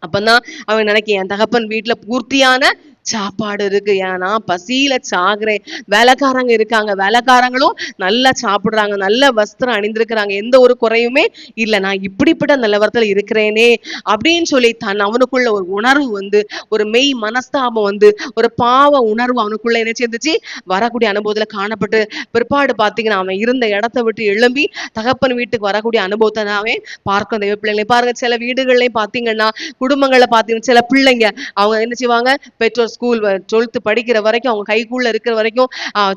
அப்பதான் அவன் நினைக்க, என் தகப்பன் வீட்டுல பூர்த்தியான சாப்பாடு இருக்கு, ஏன்னா பசியில சாகுறேன், வேலைக்காரங்க இருக்காங்க, வேலைக்காரங்களும் நல்லா சாப்பிடுறாங்க, நல்ல வஸ்திரம் அணிந்திருக்கிறாங்க, எந்த ஒரு குறையுமே இல்லை, நான் இப்படிப்பட்ட நிலவரத்துல இருக்கிறேனே அப்படின்னு சொல்லி அவனுக்குள்ள ஒரு உணர்வு வந்து, ஒரு மெய் மனஸ்தாபம் வந்து, ஒரு பாவ உணர்வு அவனுக்குள்ள என்ன செஞ்சுச்சு வரக்கூடிய அனுபவத்துல காணப்பட்டு பிற்பாடு பாத்தீங்கன்னா அவன் இருந்த இடத்த விட்டு எழும்பி தகப்பன் வீட்டுக்கு வரக்கூடிய அனுபவத்தை அவன் பார்க்க தெய்வ பிள்ளைங்களை. பாருங்க, சில வீடுகள்லயும் பாத்தீங்கன்னா குடும்பங்களை பாத்தீங்கன்னா சில பிள்ளைங்க அவங்க என்ன செய்வாங்க, பெற்றோர் ஸ்கூல் 12th படிக்கிற வரைக்கும் அவங்க கைக்குள்ள இருக்கிற வரைக்கும்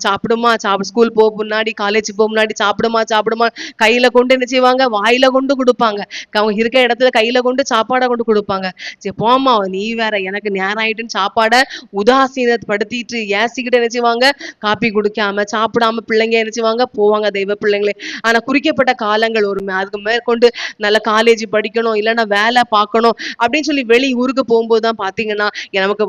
சாப்பிடுமா ஸ்கூல் போக முன்னாடி, காலேஜ் போக முன்னாடி சாப்பிடுமா கையில கொண்டு என்ன செய்வாங்க, வாயில கொண்டு கொடுப்பாங்க. அவங்க இருக்கிற இடத்துல கையில கொண்டு சாப்பாடை கொண்டு கொடுப்பாங்க. சரி போமா, நீ வேற, எனக்கு நேரம் ஆயிட்டுன்னு சாப்பாடை உதாசீனப்படுத்திட்டு ஏசிக்கிட்டு என்ன செய்வாங்க, காப்பி குடிக்காம சாப்பிடாம பிள்ளைங்க என்ன செய்வாங்க போவாங்க தெய்வ பிள்ளைங்களே. ஆனா குறிக்கப்பட்ட காலங்கள் ஒரு அதுக்கு மேற்கொண்டு நல்ல காலேஜ் படிக்கணும், இல்லைன்னா வேலை பார்க்கணும் அப்படின்னு சொல்லி வெளி ஊருக்கு போகும்போதுதான் பாத்தீங்கன்னா நமக்கு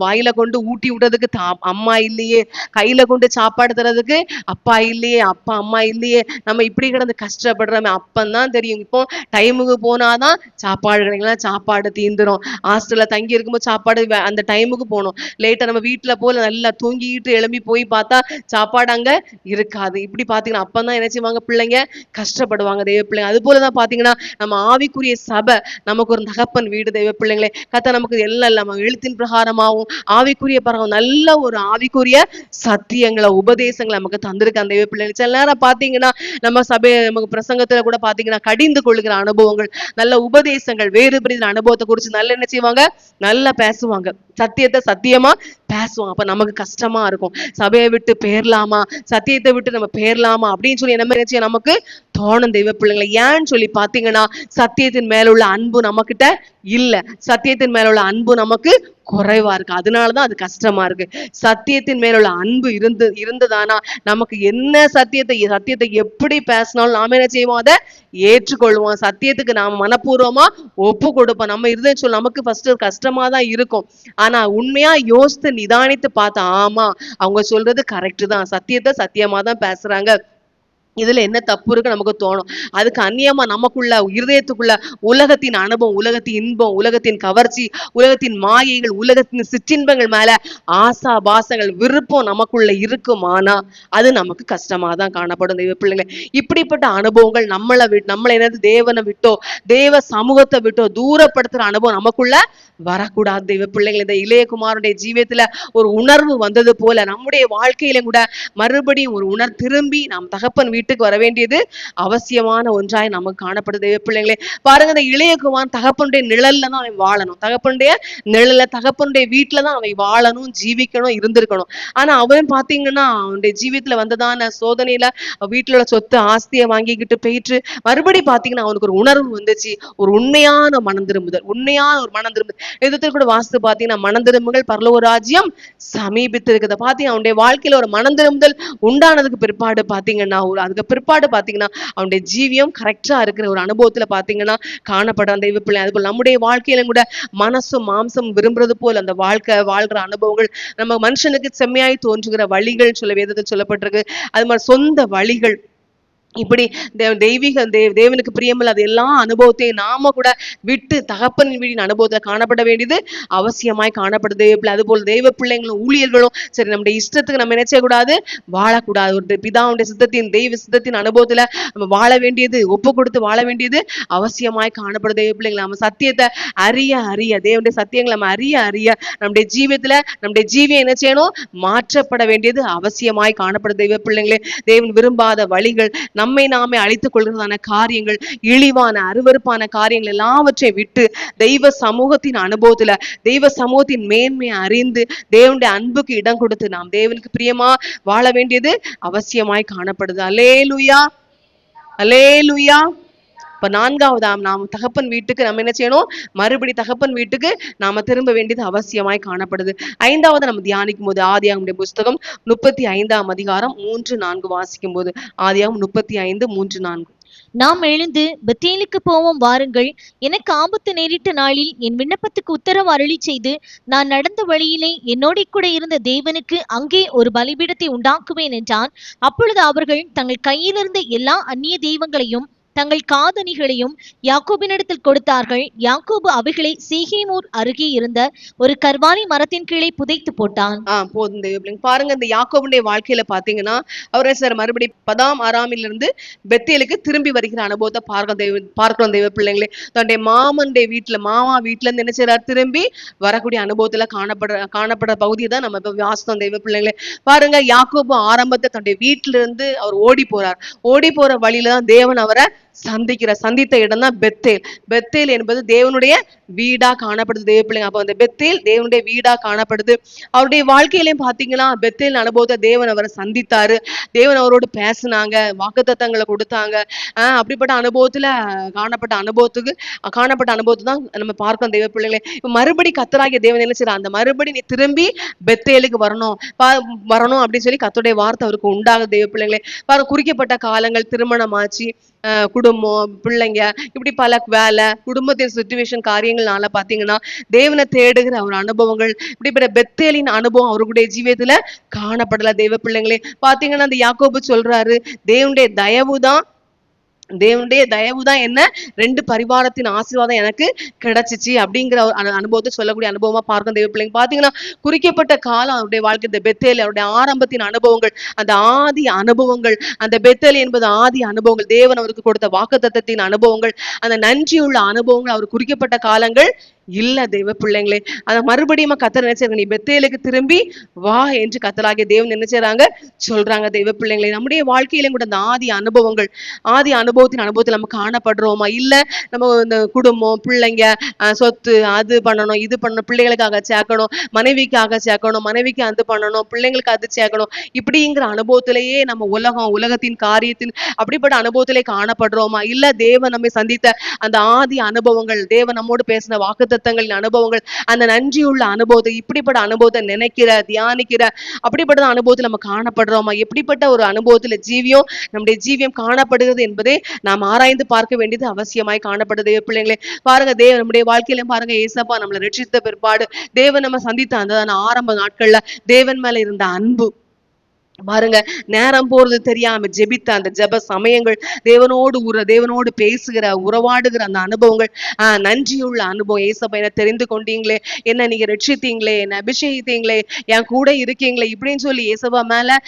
வாயில கொண்டு ஊட்டி விடுறதுக்கு அம்மா இல்லையே, கையில கொண்டு சாப்பாடு தரதுக்கு அப்பா இல்லையே, அப்பா அம்மா இல்லையே, நம்ம இப்படி கிடந்து கஷ்டப்படுறோமே. அப்பந்தான் தெரியும், இப்போ டைமுக்கு போனாதான் சாப்பாடு கிடைக்கலாம், சாப்பாடு தீந்துரும். ஹாஸ்டல்ல தங்கி இருக்கும்போது சாப்பாடு அந்த டைமுக்கு போகணும், லேட்டா நம்ம வீட்டுல போல நல்லா தூங்கிட்டு எழும்பி போய் பார்த்தா சாப்பாடு அங்க இருக்காது. இப்படி பாத்தீங்கன்னா அப்பதான் என்ன செய்வாங்க, பிள்ளைங்க கஷ்டப்படுவாங்க தெய்வ பிள்ளைங்க. அது போலதான் பாத்தீங்கன்னா நம்ம ஆவிக்குரிய சபை நமக்கு ஒரு தகப்பன் வீடு தெய்வ பிள்ளைங்களே. கத்த நமக்கு எல்லாம் நம்ம எழுத்தின் பிரகாரமாகவும் ஆவிக்குரிய பரவும் நல்ல ஒரு ஆவிக்குரிய சத்தியங்களை உபதேசங்களை நமக்கு தந்திருக்க அந்த பிள்ளைங்க. சில நேரம் பாத்தீங்கன்னா நம்ம சபை நமக்கு பிரசங்கத்துல கூட பாத்தீங்கன்னா கடிந்து கொள்ளுகிற அனுபவங்கள், நல்ல உபதேசங்கள், வேறு பிரிந்த அனுபவத்தை குறிச்சு நல்ல என்ன செய்வாங்க, நல்லா பேசுவாங்க, சத்தியத்தை சத்தியமா பேசுவோம். அப்ப நமக்கு கஷ்டமா இருக்கும். சபையை விட்டு பேரலாமா, சத்தியத்தை விட்டு நம்ம பேரலாமா அப்படின்னு சொல்லி என்ன நமக்கு தோணும் தெய்வ பிள்ளைங்களை. ஏன்னு சொல்லி பாத்தீங்கன்னா சத்தியத்தின் மேல உள்ள அன்பு நம்ம கிட்ட இல்ல. சத்தியத்தின் மேல உள்ள அன்பு நமக்கு குறைவா இருக்கு. அதனாலதான் அது கஷ்டமா இருக்கு. சத்தியத்தின் மேல உள்ள அன்பு இருந்ததானா நமக்கு என்ன சத்தியத்தை எப்படி பேசினாலும் நாம என்ன செய்வோம், அதை ஏற்றுக்கொள்வோம். சத்தியத்துக்கு நாம மனப்பூர்வமா ஒப்பு கொடுப்போம். நம்ம இருதயம் சொல்ல நமக்கு ஃபர்ஸ்ட் கஷ்டமா தான் இருக்கும். ஆனா உண்மையா யோசித்து நிதானித்து பார்த்தா ஆமா அவங்க சொல்றது கரெக்ட் தான், சத்தியத்தை சத்தியமா தான் பேசுறாங்க, இதுல என்ன தப்பு இருக்கு நமக்கு தோணும். அதுக்கு அந்நியமா நமக்குள்ள இருதயத்துக்குள்ள உலகத்தின் அனுபவம், உலகத்தின் இன்பம், உலகத்தின் கவர்ச்சி, உலகத்தின் மாயைகள், உலகத்தின் சிற்றின்பங்கள் மேல ஆசா பாசங்கள் விருப்பம் நமக்குள்ள இருக்குமானா அது நமக்கு கஷ்டமா தான் காணப்படும் தெய்வ பிள்ளைங்களே. இப்படிப்பட்ட அனுபவங்கள் நம்மளை என்னது தேவனை விட்டோ தேவ சமூகத்தை விட்டோ தூரப்படுத்துற அனுபவம் நமக்குள்ள வரக்கூடாது தெய்வ பிள்ளைகள். இந்த இளையகுமாரனுடைய ஜீவியத்துல ஒரு உணர்வு வந்தது போல நம்முடைய வாழ்க்கையில கூட மறுபடியும் ஒரு திரும்பி நாம் தகப்பன் வீட்டுக்கு வர வேண்டியது அவசியமான ஒன்றாய் நமக்கு காணப்படுது தெய்வ பிள்ளைங்களே. பாருங்க, இந்த இளையகுமாரன் தகப்பனுடைய நிழல்ல தான் அவன் வாழணும். தகப்பனுடைய நிழல்ல தகப்பனுடைய வீட்டுலதான் அவன் வாழணும், ஜீவிக்கணும், இருந்திருக்கணும். ஆனா அவன் பாத்தீங்கன்னா அவனுடைய ஜீவியத்துல வந்ததான சோதனையில வீட்டுல உள்ள சொத்து ஆஸ்தியை வாங்கிக்கிட்டு போயிட்டு மறுபடி பாத்தீங்கன்னா அவனுக்கு ஒரு உணர்வு வந்துச்சு, ஒரு உண்மையான மனம் திரும்புதல், உண்மையான ஒரு மனம் திரும்புதல். எதிர்த்து கூட வாசித்து பாத்தீங்கன்னா மனம் திரும்புகள் பரலோக ராஜ்யம் சமீபித்து இருக்குது. பாத்தீங்கன்னா அவனுடைய வாழ்க்கையில ஒரு மனம் திரும்புதல் உண்டானதுக்கு பிற்பாடு பாத்தீங்கன்னா அதுக்கு பிற்பாடு பாத்தீங்கன்னா அவனுடைய ஜீவியம் கரெக்டா இருக்கிற ஒரு அனுபவத்துல பாத்தீங்கன்னா காணப்படும் தெய்வ பிள்ளை. அது போல நம்முடைய வாழ்க்கையில கூட மனசும் மாம்சம் விரும்புறது போல் அந்த வாழ்ற அனுபவங்கள் நம்ம மனுஷனுக்கு செம்மையாய் தோன்றுகிற வழிகள் சொல்ல வேதத்தில் சொல்லப்பட்டிருக்கு. அது மாதிரி சொந்த வழிகள், இப்படி தேவனுக்கு பிரியமில்லாத எல்லா அனுபவத்தையும் நாம கூட விட்டு தகப்பன் வீடின் அனுபவத்துல காணப்பட வேண்டியது அவசியமாய் காணப்படுது. அது போல தெய்வ பிள்ளைங்களும் ஊழியர்களும் சரி நம்முடைய இஷ்டத்துக்கு நம்ம என்ன செய்யக்கூடாது, வாழக்கூடாது. ஒரு பிதாவுடைய சித்தத்தின் தெய்வ சித்தத்தின் அனுபவத்துல நம்ம வாழ வேண்டியது, ஒப்பு கொடுத்து வாழ வேண்டியது அவசியமாய் காணப்படுது. தெய்வ பிள்ளைங்களை நம்ம சத்தியத்தை அறிய தேவனுடைய சத்தியங்களை நம்ம அறிய நம்முடைய ஜீவியத்துல நம்முடைய ஜீவியம் என்ன செய்யணும், மாற்றப்பட வேண்டியது அவசியமாய் காணப்படுது. தெய்வ பிள்ளைங்களே, தேவன் விரும்பாத வழிகள், நம்மை நாமே அழித்துக் கொள்கிறதான காரியங்கள், இழிவான அருவருப்பான காரியங்கள் எல்லாவற்றை விட்டு தெய்வ சமூகத்தின் அனுபவத்துல தெய்வ சமூகத்தின் மேன்மையை அறிந்து தேவனுடைய அன்புக்கு இடம் கொடுத்து நாம் தேவனுக்கு பிரியமா வாழ வேண்டியது அவசியமாய் காணப்படுது. அல்லேலூயா, அல்லேலூயா. இப்ப நான்காவதாம் நாம் தகப்பன் வீட்டுக்கு நம்ம என்ன செய்யணும், மறுபடி தகப்பன் வீட்டுக்கு நாம திரும்ப வேண்டியது அவசியமாய் காணப்படுது. ஐந்தாவது நம்ம தியானிக்கும் போது ஆதியாகம புஸ்தகம் 35ஆம் அதிகாரம் 3-4 வாசிக்கும் போது ஆதியாகமம் 35:3-4. நாம் எழுந்து பெத்தேலுக்கு போவோம் வாருங்கள், எனக்கு ஆபத்து நேரிட்ட நாளில் என் விண்ணப்பத்துக்கு உத்தரவு அருளி செய்து நான் நடந்த வழியிலே என்னோட கூட இருந்த தேவனுக்கு அங்கே ஒரு பலிபீடத்தை உண்டாக்குவேன் என்றான். அப்பொழுது அவர்கள் தங்கள் கையிலிருந்த எல்லா அந்நிய தெய்வங்களையும் தங்கள் காதணிகளையும் யாக்கோபினிடத்தில் கொடுத்தார்கள். யாக்கோபு அவைகளை சீகேமூர் அருகே இருந்த ஒரு கர்வாலி மரத்தின் கீழே புதைத்து போட்டான். போதும் தெய்வ பாருங்க, இந்த யாக்கோபுடைய வாழ்க்கையில பாத்தீங்கன்னா அவரே சார் மறுபடி பதாம் ஆராமிலிருந்து பெத்தேலுக்கு திரும்பி வருகிற அனுபவத்தை பார்க்கிறோம் தெய்வ பிள்ளைங்களே. தன்னுடைய மாமா வீட்டுல இருந்து என்ன செய்யறாரு, திரும்பி வரக்கூடிய அனுபவத்துல காணப்படுற பகுதியை தான் நம்ம இப்ப வாசித்தோம் தெய்வ பிள்ளைங்களே. பாருங்க, யாக்கோபு ஆரம்பத்தை தன்னுடைய வீட்டுல இருந்து அவர் ஓடி போற வழியில தான் தேவன் அவரை சந்தித்த இடம் தான் பெத்தேல். பெத்தேல் என்பது தேவனுடைய வீடா காணப்படுது தெய்வ பிள்ளைங்க. அப்ப அந்த பெத்தேல் தேவனுடைய வீடா காணப்படுது. அவருடைய வாழ்க்கையிலையும் பாத்தீங்கன்னா பெத்தேல் அனுபவத்தை தேவன் அவரை சந்தித்தாரு, தேவன் அவரோடு பேசினாங்க, வாக்குத்தத்தங்களை கொடுத்தாங்க. அப்படிப்பட்ட அனுபவத்துல காணப்பட்ட அனுபவத்தை தான் நம்ம பார்க்கிறோம் தெய்வ பிள்ளைங்களே. இப்ப மறுபடி கர்த்தராகிய தேவன் என்ன செய்யறார், அந்த மறுபடி நீ திரும்பி பெத்தேலுக்கு வரணும் அப்படின்னு சொல்லி கர்த்தருடைய வார்த்தை அவருக்கு உண்டாகுது தெய்வ பிள்ளைங்களே. குறிக்கப்பட்ட காலங்கள், திருமணம் ஆச்சு, குடும்பம், பிள்ளைங்க, இப்படி பல வேலை, குடும்பத்தின் சிச்சுவேஷன் காரியங்கள்னால பாத்தீங்கன்னா தேவனை தேடுகிற ஒரு அனுபவங்கள், இப்படிப்பட்ட பெத்தேலின் அனுபவம் அவருடைய ஜீவியத்துல காணப்படல தெய்வ பிள்ளைங்களே. பாத்தீங்கன்னா அந்த யாக்கோபு சொல்றாரு, தேவனுடைய தயவுதான் என்ன 2 பரிவாரத்தின் ஆசீர்வாதம் எனக்கு கிடைச்சிச்சு அப்படிங்கிற அனுபவத்தை சொல்லக்கூடிய அனுபவமா பார்க்கும் தெய்வ பிள்ளைங்க. பாத்தீங்கன்னா குறிக்கப்பட்ட காலம் அவருடைய வாழ்க்கை, இந்த பெத்தேல் அவருடைய ஆரம்பத்தின் அனுபவங்கள், அந்த ஆதி அனுபவங்கள், அந்த பெத்தேல் என்பது ஆதி அனுபவங்கள், தேவன் அவருக்கு கொடுத்த வாக்குத்தத்தத்தின் அனுபவங்கள், அந்த நன்றியுள்ள அனுபவங்கள், அவர் குறிக்கப்பட்ட காலங்கள் இல்ல தெய்வ பிள்ளைங்களே. அத மறுபடியும் கர்த்தர் நினைச்சாங்க, நீ பெத்தேலுக்கு திரும்பி வா என்று கர்த்தராகிய தேவன் நினைச்சாங்க சொல்றாங்க தெய்வ பிள்ளைங்களே. நம்முடைய வாழ்க்கையிலும் கூட அந்த ஆதி அனுபவங்கள், ஆதி அனுபவத்தின் அனுபவத்தில் நம்ம காணப்படுறோமா? இல்ல நம்ம இந்த குடும்பம், பிள்ளைங்க, சொத்து, அது பண்ணணும், இது பண்ணணும், பிள்ளைகளுக்காக சேர்க்கணும், மனைவிக்காக சேர்க்கணும், மனைவிக்கு அது பண்ணணும், பிள்ளைங்களுக்கு அது சேர்க்கணும், இப்படிங்கிற அனுபவத்திலேயே நம்ம உலகத்தின் காரியத்தின் அப்படிப்பட்ட அனுபவத்திலே காணப்படுறோமா? இல்ல தேவன் நம்மை சந்தித்த அந்த ஆதி அனுபவங்கள், தேவன் நம்மோடு பேசின வாக்குத்தத்தங்களின் அனுபவங்கள், அந்த நன்றியுள்ள அனுபவத்தை, இப்படிப்பட்ட அனுபவத்தை நினைக்கிற, தியானிக்கிற அப்படிப்பட்ட அனுபவத்தில் நம்ம காணப்படுறோமா? எப்படிப்பட்ட ஒரு அனுபவத்துல நம்முடைய ஜீவியம் காணப்படுகிறது என்பதை நாம் ஆராய்ந்து பார்க்க வேண்டியது அவசியமாய் காணப்படுது பிள்ளைங்களே. பாருங்க, தேவன் நம்முடைய வாழ்க்கையிலும் பாருங்க, ஏசப்பா நம்மளை ரட்சித்த பிற்பாடு தேவன் நம்ம சந்தித்த அந்த ஆரம்ப நாட்கள்ல தேவன் மேல இருந்த அன்பு பாருங்க, நேரம் போறது தெரியாம ஜெபித்த அந்த ஜெப சமயங்கள், தேவனோடு பேசுகிற, உறவாடுகிற அந்த அனுபவங்கள், நன்றியுள்ள அனுபவம். ஏசப்பா என்ன தெரிந்து கொண்டீங்களே, என்ன நீங்க ரட்சித்தீங்களே, என்ன அபிஷேகித்தீங்களே, என் கூட இருக்கீங்களே, இப்படின்னு சொல்லி ஏசப்பா மேல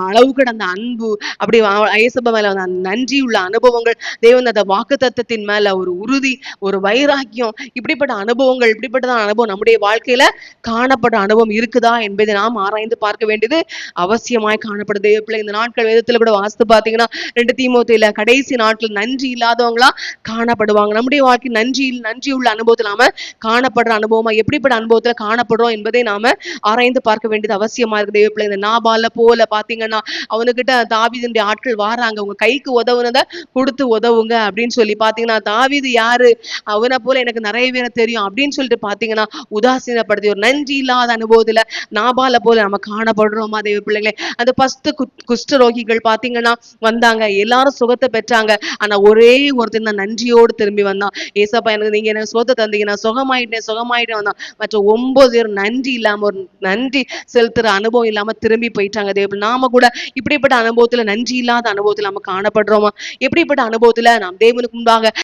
அளவு கடந்த அன்பு, அப்படி ஏசப்பா மேல நன்றியுள்ள அனுபவங்கள், தேவன் அந்த வாக்குத்தத்தத்தின் மேல ஒரு உறுதி, ஒரு வைராக்கியம், இப்படிப்பட்ட அனுபவம் நம்முடைய வாழ்க்கையில காணப்பட்ட அனுபவம் இருக்குதா என்பதை நாம் ஆராய்ந்து பார்க்க வேண்டியது அவசியமாய் காணப்படுது பிள்ளை. இந்த நாட்கள் வேதத்துல கூட வாஸ்து பாத்தீங்கன்னா 2 தீமோத்தேயுல கடைசி நாட்கள் நன்றி இல்லாதவங்களா காணப்படுவாங்க. நம்முடைய வாழ்க்கை நன்றி உள்ள அனுபவத்துல நாம காணப்படுற அனுபவமா, எப்படிப்பட்ட அனுபவத்துல காணப்படுறோம் என்பதை நாம ஆராய்ந்து பார்க்க வேண்டியது அவசியமா இருக்குது பிள்ளை. இந்த நாபால போல பாத்தீங்கன்னா அவனுக்கிட்ட தாவீதுடைய ஆட்கள் வாராங்க, உங்க கைக்கு உதவுனத கொடுத்து உதவுங்க அப்படின்னு சொல்லி பாத்தீங்கன்னா, தாவீது யாரு, அவனை போல எனக்கு நிறைய பேரை தெரியும் அப்படின்னு சொல்லிட்டு பாத்தீங்கன்னா உதாசீனப்படுத்தி ஒரு நன்றி இல்லாத அனுபவத்துல நாபால போல நம்ம காணப்படுறோமா தேவ பிள்ளைங்களே? அந்த 10 குஷ்டரோகிகள் பாத்தீங்கன்னா வந்தாங்க, எல்லாரும் சுகத்தை பெற்றாங்க. ஆனா ஒரே ஒருத்தர் தான் நன்றியோடு திரும்பி வந்தான். ஏசப்பா, எனக்கு நீங்க எனக்கு சுகத்தை தந்தீங்க, நான் சுகமாயிட்டேன் வந்தான். மற்ற 9 பேர் நன்றி இல்லாம, ஒரு நன்றி செலுத்துற அனுபவம் இல்லாம திரும்பி போயிட்டாங்க தேவ. நாம கூட இப்படிப்பட்ட அனுபவத்துல, நன்றி இல்லாத அனுபவத்துல நம்ம காணப்படுறோமா? எப்படிப்பட்ட அனுபவத்துல நாம் தேவனுக்கு முன்பாக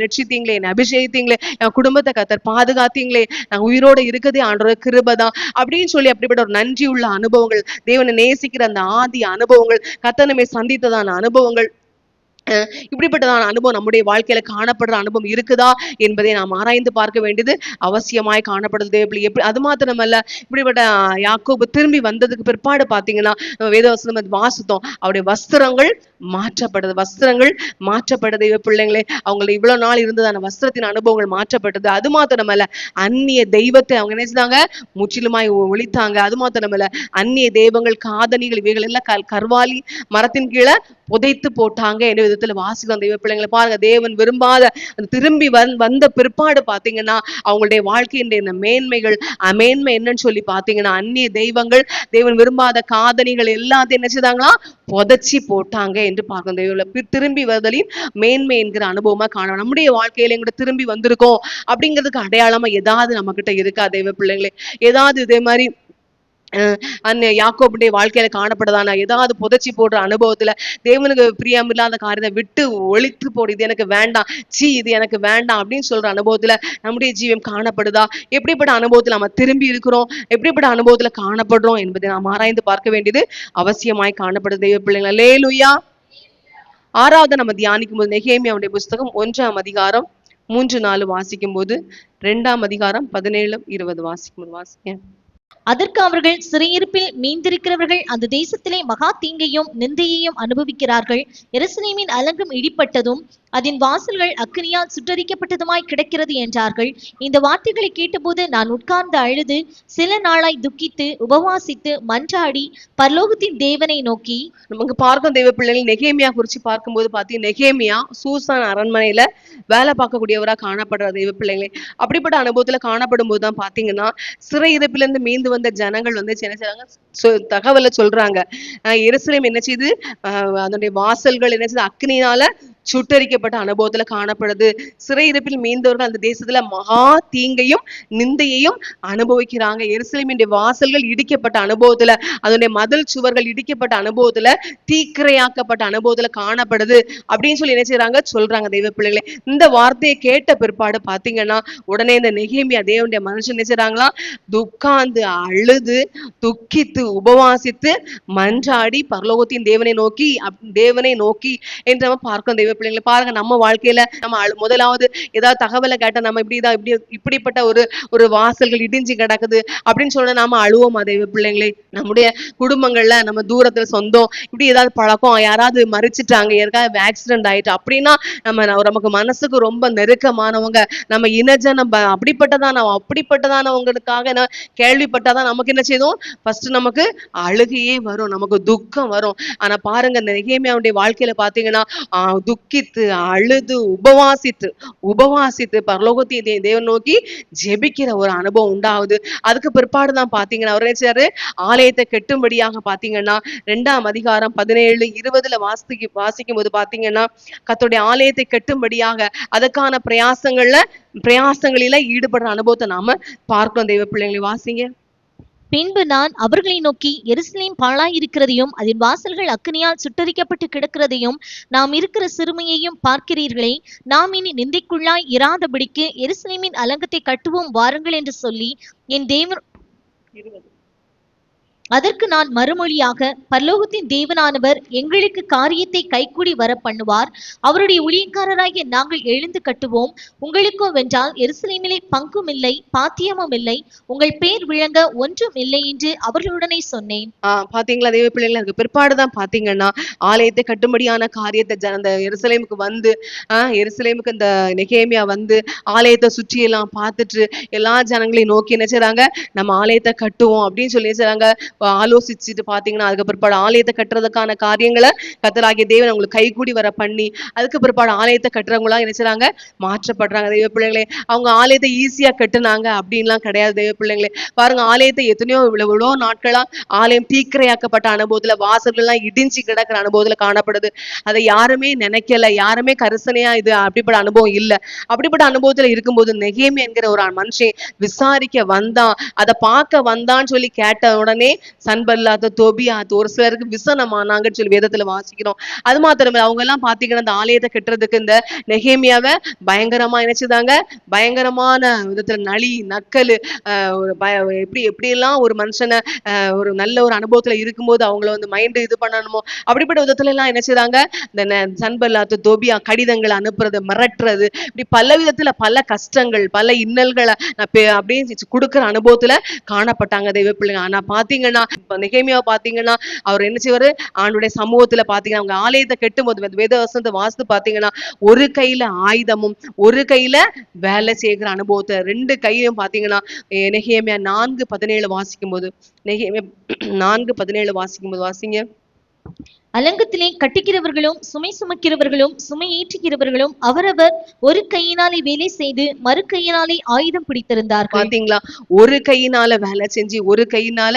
ரட்சித்தீங்களே, என்னை அபிஷேகித்தீங்களே, என் குடும்பத்தை கர்த்தர் பாதுகாத்தீங்களே, நான் உயிரோட இருக்கதே ஆண்டவருடைய கிருபைதான் அப்படின்னு சொல்லி அப்படிப்பட்ட ஒரு நன்றி உள்ள அனுபவங்கள், தேவனை நேசிக்கிற அந்த ஆதி அனுபவங்கள், கர்த்தர் நம்மை சந்தித்ததான அனுபவங்கள், இப்படிப்பட்டதான அனுபவம் நம்முடைய வாழ்க்கையில காணப்படுற அனுபவம் இருக்குதா என்பதை நாம் ஆராய்ந்து பார்க்க வேண்டியது அவசியமாய் காணப்படுது. எப்படி அது மாத்திரமல்ல, இப்படிப்பட்ட யாக்கோபு திரும்பி வந்ததுக்கு பிற்பாடு பாத்தீங்கன்னா வேதவசனம் வாசித்தோம், அவருடைய வஸ்திரங்கள் மாற்றப்படுது பிள்ளைங்களே. அவங்க இவ்வளவு நாள் இருந்ததான வஸ்திரத்தின் அனுபவங்கள் மாற்றப்பட்டது. அது மாத்திரமல்ல, அந்நிய தெய்வத்தை அவங்க நினைச்சாங்க முற்றிலுமாய் ஒழித்தாங்க. அது மாத்திரமல்ல, அந்நிய தெய்வங்கள், காதணிகள், இவைகள் எல்லாம் கர்வாலி மரத்தின் கீழே புதைத்து போட்டாங்க என்ற விதத்துல வாசிக்கும் தெய்வ பிள்ளைங்களை. பாருங்க, தேவன் விரும்பாத திரும்பி வந்த பிற்பாடு பாத்தீங்கன்னா அவங்களுடைய வாழ்க்கையின் மேன்மைகள், மேன்மை என்னன்னு சொல்லி பாத்தீங்கன்னா, அந்நிய தெய்வங்கள், தேவன் விரும்பாத காதணிகள் எல்லாத்தையும் நினைச்சதாங்களா புதைச்சி போட்டாங்க என்று பார்க்கும் தெய்வ. திரும்பி வருதலின் மேன்மை என்கிற அனுபவமா காணணும். நம்முடைய வாழ்க்கையில எங்கிட்ட திரும்பி வந்திருக்கோம் அப்படிங்கிறதுக்கு அடையாளமா ஏதாவது நம்ம கிட்ட இருக்கா தெய்வ பிள்ளைங்களே? ஏதாவது இதே மாதிரி யாக்கோபுடைய வாழ்க்கையில காணப்படுதானா ஏதாவது புதைச்சி போடுற அனுபவத்துல, தேவனுக்கு பிரியமில்லாத காரியத்தை விட்டு ஒழித்து போடு, இது எனக்கு வேண்டாம், இது எனக்கு வேண்டாம் அப்படின்னு சொல்ற அனுபவத்துல நம்முடைய ஜீவம் காணப்படுதா? எப்படிப்பட்ட அனுபவத்துல நம்ம திரும்பி இருக்கிறோம், எப்படிப்பட்ட அனுபவத்துல காணப்படுறோம் என்பதை நாம் ஆராய்ந்து பார்க்க வேண்டியது அவசியமாய் காணப்படுது தெய்வ பிள்ளைங்களா. அல்லேலூயா. 6வது நம்ம தியானிக்கும் போது நெகேமியாவுடைய புஸ்தகம் 1ஆம் அதிகாரம் 3-4 வாசிக்கும் போது, 2ஆம் அதிகாரம் 17-20 வாசிக்க. அதற்கு அவர்கள், சிறையிருப்பில் மீந்திருக்கிறவர்கள் அந்த தேசத்திலே மகா தீங்கையும் நிந்தையையும் அனுபவிக்கிறார்கள். எருசலேமின் அலங்கம் இடிப்பட்டதும் அதன் வாசல்கள் அக்கினியால் சுட்டரிக்கப்பட்டதுமாய் கிடக்கிறது என்றார்கள். இந்த வார்த்தைகளை கேட்டபோது நான் உட்கார்ந்து அழுது சில நாளாய் துக்கித்து உபவாசித்து மன்றாடி பரலோகத்தின் தேவனை நோக்கி. நமக்கு பார்க்கும் தெய்வ பிள்ளைகள் நெகேமியா குறிச்சு பார்க்கும்போது பாத்தீங்கன்னா, நெகேமியா சூசான் அரண்மனையில வேலை பார்க்கக்கூடியவரா காணப்படுற தெய்வ பிள்ளைங்களே. அப்படிப்பட்ட அனுபவத்துல காணப்படும் போதுதான் பாத்தீங்கன்னா, சிறையிருப்பிலிருந்து மீண்டு வந்த ஜனங்கள் வந்து என்ன செய்றாங்க, தகவலை சொல்றாங்க. எருசலேம் என்ன செய்து, அதனுடைய வாசல்கள் என்ன செய்து அக்னியினால சுட்டரிக்கப்பட்ட அனுபவத்துல காணப்படுது. சிறையிருப்பில் மீண்டவர்கள் அந்த தேசத்துல மகா தீங்கையும் நிந்தையையும் அனுபவிக்கிறாங்க. எருசலேமின் வாசல்கள் இடிக்கப்பட்ட அனுபவத்துல, அதனுடைய மதில் சுவர்கள் இடிக்கப்பட்ட அனுபவத்துல, தீக்கிரையாக்கப்பட்ட அனுபவத்துல காணப்படுது அப்படின்னு சொல்லி என்ன செய்யறாங்க, சொல்றாங்க தெய்வ பிள்ளைகளே. இந்த வார்த்தையை கேட்ட பிற்பாடு பாத்தீங்கன்னா, உடனே இந்த நெகேமியா தேவனுடைய மனுஷன் என்ன செய்றாங்களா, துக்காந்து அழுது துக்கித்து உபவாசித்து மன்றாடி பரலோகத்தின் தேவனை நோக்கி என்று நம்ம பார்க்கிறோம் தெய்வ தெய்வ பிள்ளைங்களை பாருங்க. நம்ம வாழ்க்கையில நம்ம முதலாவது ஏதாவது தகவலை கேட்டா நம்ம இப்படிப்பட்ட ஒரு ஒரு வாசல்கள் இடிஞ்சு கிடக்குது அப்படின்னு சொல்ல நாம அழுவோமா தெய்வ பிள்ளைங்களே? நம்முடைய குடும்பங்கள்ல நம்ம தூரத்துல சொந்தம் இப்படி ஏதாவது பழக்கம், யாராவது மறிச்சிட்டாங்க, யாருக்காவது ஆக்சிடென்ட் ஆயிட்டு அப்படின்னா நமக்கு மனசுக்கு ரொம்ப நெருக்கமானவங்க, நம்ம இனஜனம் அப்படிப்பட்டதானவங்களுக்காக கேள்விப்பட்டாதான் நமக்கு என்ன செய்யும்? ஃபர்ஸ்ட் நமக்கு அழுகையே வரும், நமக்கு துக்கம் வரும். ஆனா பாருங்க, இந்த நெகேமியாவுடைய வாழ்க்கையில பாத்தீங்கன்னா துக்கித்து அழுது உபவாசித்து பரலோகத்தை தேவன் நோக்கி ஜெபிக்கிற ஒரு அனுபவம் உண்டாகுது. அதுக்கு பிற்பாடுதான் பாத்தீங்கன்னா அவர் நினைச்சாரு, ஆலயத்தை கெட்டும்படியாக பாத்தீங்கன்னா 2ஆம் அதிகாரம் 17-20 வாசிக்கும் போது பாத்தீங்கன்னா கர்த்தருடைய ஆலயத்தை கெட்டும்படியாக அதற்கான பிரயாசங்களில ஈடுபடுற அனுபவத்தை நாம பார்க்கிறோம் தெய்வ பிள்ளைங்களை. வாசிங்க. பின்பு நான் அவர்களை நோக்கி, எருசலேம் பாழாயிருக்கிறதையும் அதன் வாசல்கள் அக்கினியால் சுட்டரிக்கப்பட்டு கிடக்கிறதையும் நாம் இருக்கிற சிறுமையையும் பார்க்கிறீர்களே, நாம் இனி நிந்தைக்குள்ளாய் இராதபடிக்கு எருசலேமின் அலங்கத்தை கட்டுவோம் வாருங்கள் என்று சொல்லி என் தேவன். அதற்கு நான் மறுமொழியாக, பரலோகத்தின் தேவனானவர் எங்களுக்கு காரியத்தை கைக்கூடி வர பண்ணுவார், அவருடைய ஊழியக்காரராகிய நாங்கள் எழுந்து கட்டுவோம். உங்களுக்கோ வென்றால் எருசலேமிலே பங்கும் இல்லை, பாத்தியமும் இல்லை, உங்கள் பேர் விளங்க ஒன்றும் இல்லை என்று அவர்களுடனே சொன்னேன். பாத்தீங்களா தெய்வ பிள்ளைங்களா? அதுக்கு பிற்பாடுதான் பாத்தீங்கன்னா ஆலயத்தை கட்டும்படியான காரியத்தை அந்த எருசலேமுக்கு வந்து எருசலேமுக்கு இந்த நெகேமியா வந்து ஆலயத்தை சுற்றி எல்லாம் பார்த்துட்டு எல்லா ஜனங்களையும் நோக்கி என்ன செய்றாங்க? நம்ம ஆலயத்தை கட்டுவோம் அப்படின்னு சொல்லி செய்றாங்க. ஆலோசிச்சுட்டு பாத்தீங்கன்னா அதுக்கு பிற்பாடு ஆலயத்தை கட்டுறதுக்கான காரியங்களை கர்த்தராகிய தேவன் அவங்களுக்கு கைகூடி வர பண்ணி அதுக்கு பிற்பாடு ஆலயத்தை கட்டுறவங்களா என்ன செய்றாங்க? மாற்றப்படுறாங்க தெய்வ பிள்ளைங்களே. அவங்க ஆலயத்தை ஈஸியா கட்டுனாங்க அப்படின்லாம் கிடையாது தெய்வ பிள்ளைங்களே. பாருங்க, ஆலயத்தை எத்தனையோ இவ்வளோ நாட்களா ஆலயம் தீக்கிரையாக்கப்பட்ட அனுபவத்துல, வாசல்கள் எல்லாம் இடிஞ்சு கிடக்கிற அனுபவத்துல காணப்படுது. அதை யாருமே நினைக்கல, யாருமே கரிசனையா இது அப்படிப்பட்ட அனுபவம் இல்லை. அப்படிப்பட்ட அனுபவத்துல இருக்கும்போது நெகேமியா என்கிற ஒரு மனுஷன் விசாரிக்க வந்தான், அதை பார்க்க வந்தான்னு சொல்லி கேட்ட உடனே சன்பல்லாத், தோபியாத் ஒரு சிலருக்கு விசனமானாங்கன்னு சொல்லி வேதத்துல வாசிக்கிறோம். அது மாத்திரமே அவங்க எல்லாம் பாத்தீங்கன்னா இந்த ஆலயத்தை கட்டுறதுக்கு இந்த நெகேமியாவை பயங்கரமா நினைச்சுதாங்க, பயங்கரமான விதத்துல நக்கலு எப்படி எல்லாம் ஒரு மனுஷனை ஒரு நல்ல ஒரு அனுபவத்துல இருக்கும்போது அவங்கள வந்து மைண்ட் இது பண்ணணுமோ அப்படிப்பட்ட விதத்துல எல்லாம் என்ன செய்றாங்க? இந்த சன்பல்லாத், தோபியா கடிதங்களை அனுப்புறது, மிரட்டுறது, இப்படி பல விதத்துல பல கஷ்டங்கள் பல இன்னல்களை அப்படியே கொடுக்குற அனுபவத்துல காணப்பட்டாங்க தெய்வ பிள்ளைங்க. ஆனா பாத்தீங்கன்னா நெகேமியாவை பாத்தீங்கன்னா அவர் என்ன செய்வாரு? ஆண்டுடைய சமூகத்துல பாத்தீங்கன்னா அவங்க ஆலயத்தை கெட்டும் போது வேத வசனத்தை வாசித்து பாத்தீங்கன்னா ஒரு கையில ஆயுதமும் ஒரு கையில வேலை செய்கிற அனுபவத்தை, 2 கையும் பாத்தீங்கன்னா நெகேமியா 4:17 வாசிக்கும் போது, நெகேமியா 4:17 வாசிக்கும் போது வாசிங்க. அலங்கத்திலே கட்டுகிறவர்களும் சுமை சுமக்கிறவர்களும் சுமை ஏற்றுகிறவர்களும் அவரவர் ஒரு கையினாலே வேலை செய்து மறு கையினாலே ஆயுதம் பிடித்திருந்தார்கள். பாத்தீங்களா? ஒரு கையினால வேலை செஞ்சு ஒரு கையினால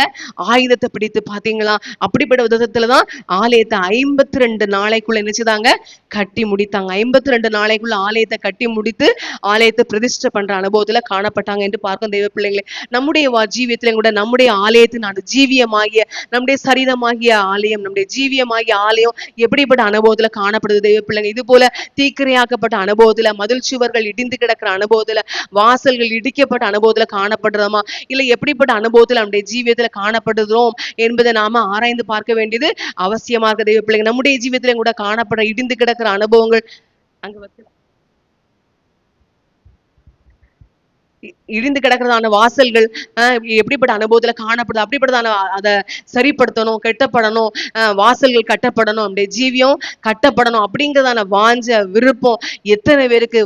ஆயுதத்தை பிடித்து பாத்தீங்களா? அப்படிப்பட்ட விதத்துலதான் ஆலயத்தை 52 நாளைக்குள்ள நினைச்சுதாங்க கட்டி முடித்தாங்க. 52 நாளைக்குள்ள ஆலயத்தை கட்டி முடித்து ஆலயத்தை பிரதிஷ்டை பண்ற அனுபவத்துல காணப்பட்டாங்க என்று பார்க்கும் தெய்வ பிள்ளைங்களே. நம்முடைய ஜீவியத்திலும் கூட நம்முடைய ஆலயத்தின் ஜீவியமாகிய நம்முடைய சரீரமாகிய ஆலயம், நம்முடைய ஜீவியமாகிய ஆலயம் எப்படிப்பட்ட அனுபவத்துல காணப்படுது தெய்வ பிள்ளைங்க? இது போல தீக்கிரையாக்கப்பட்ட அனுபவத்துல, மதில் சுவர்கள் இடிந்து கிடக்கிற அனுபவத்துல, வாசல்கள் இடிக்கப்பட்ட அனுபவத்துல காணப்படுறோமா, இல்ல எப்படிப்பட்ட அனுபவத்துல நம்முடைய ஜீவியத்துல காணப்படுகிறோம் என்பதை நாம ஆராய்ந்து பார்க்க வேண்டியது அவசியமா இருக்கு தெய்வ பிள்ளைங்க. நம்முடைய ஜீவியத்திலும் கூட காணப்படுற இடிந்து கிடக்கிற அனுபவங்கள் அங்க வந்து இடிந்து கிடக்கிறதான வாசல்கள் எப்படிப்பட்ட அனுபவத்துல காணப்படுது, அப்படிப்பட்டதான அதை சரிப்படுத்தணும், கட்டப்படணும், வாசல்கள் கட்டப்படணும், நம்முடைய ஜீவியம் கட்டப்படணும் அப்படிங்கிறதான வாஞ்ச விருப்பம் எத்தனை பேருக்கு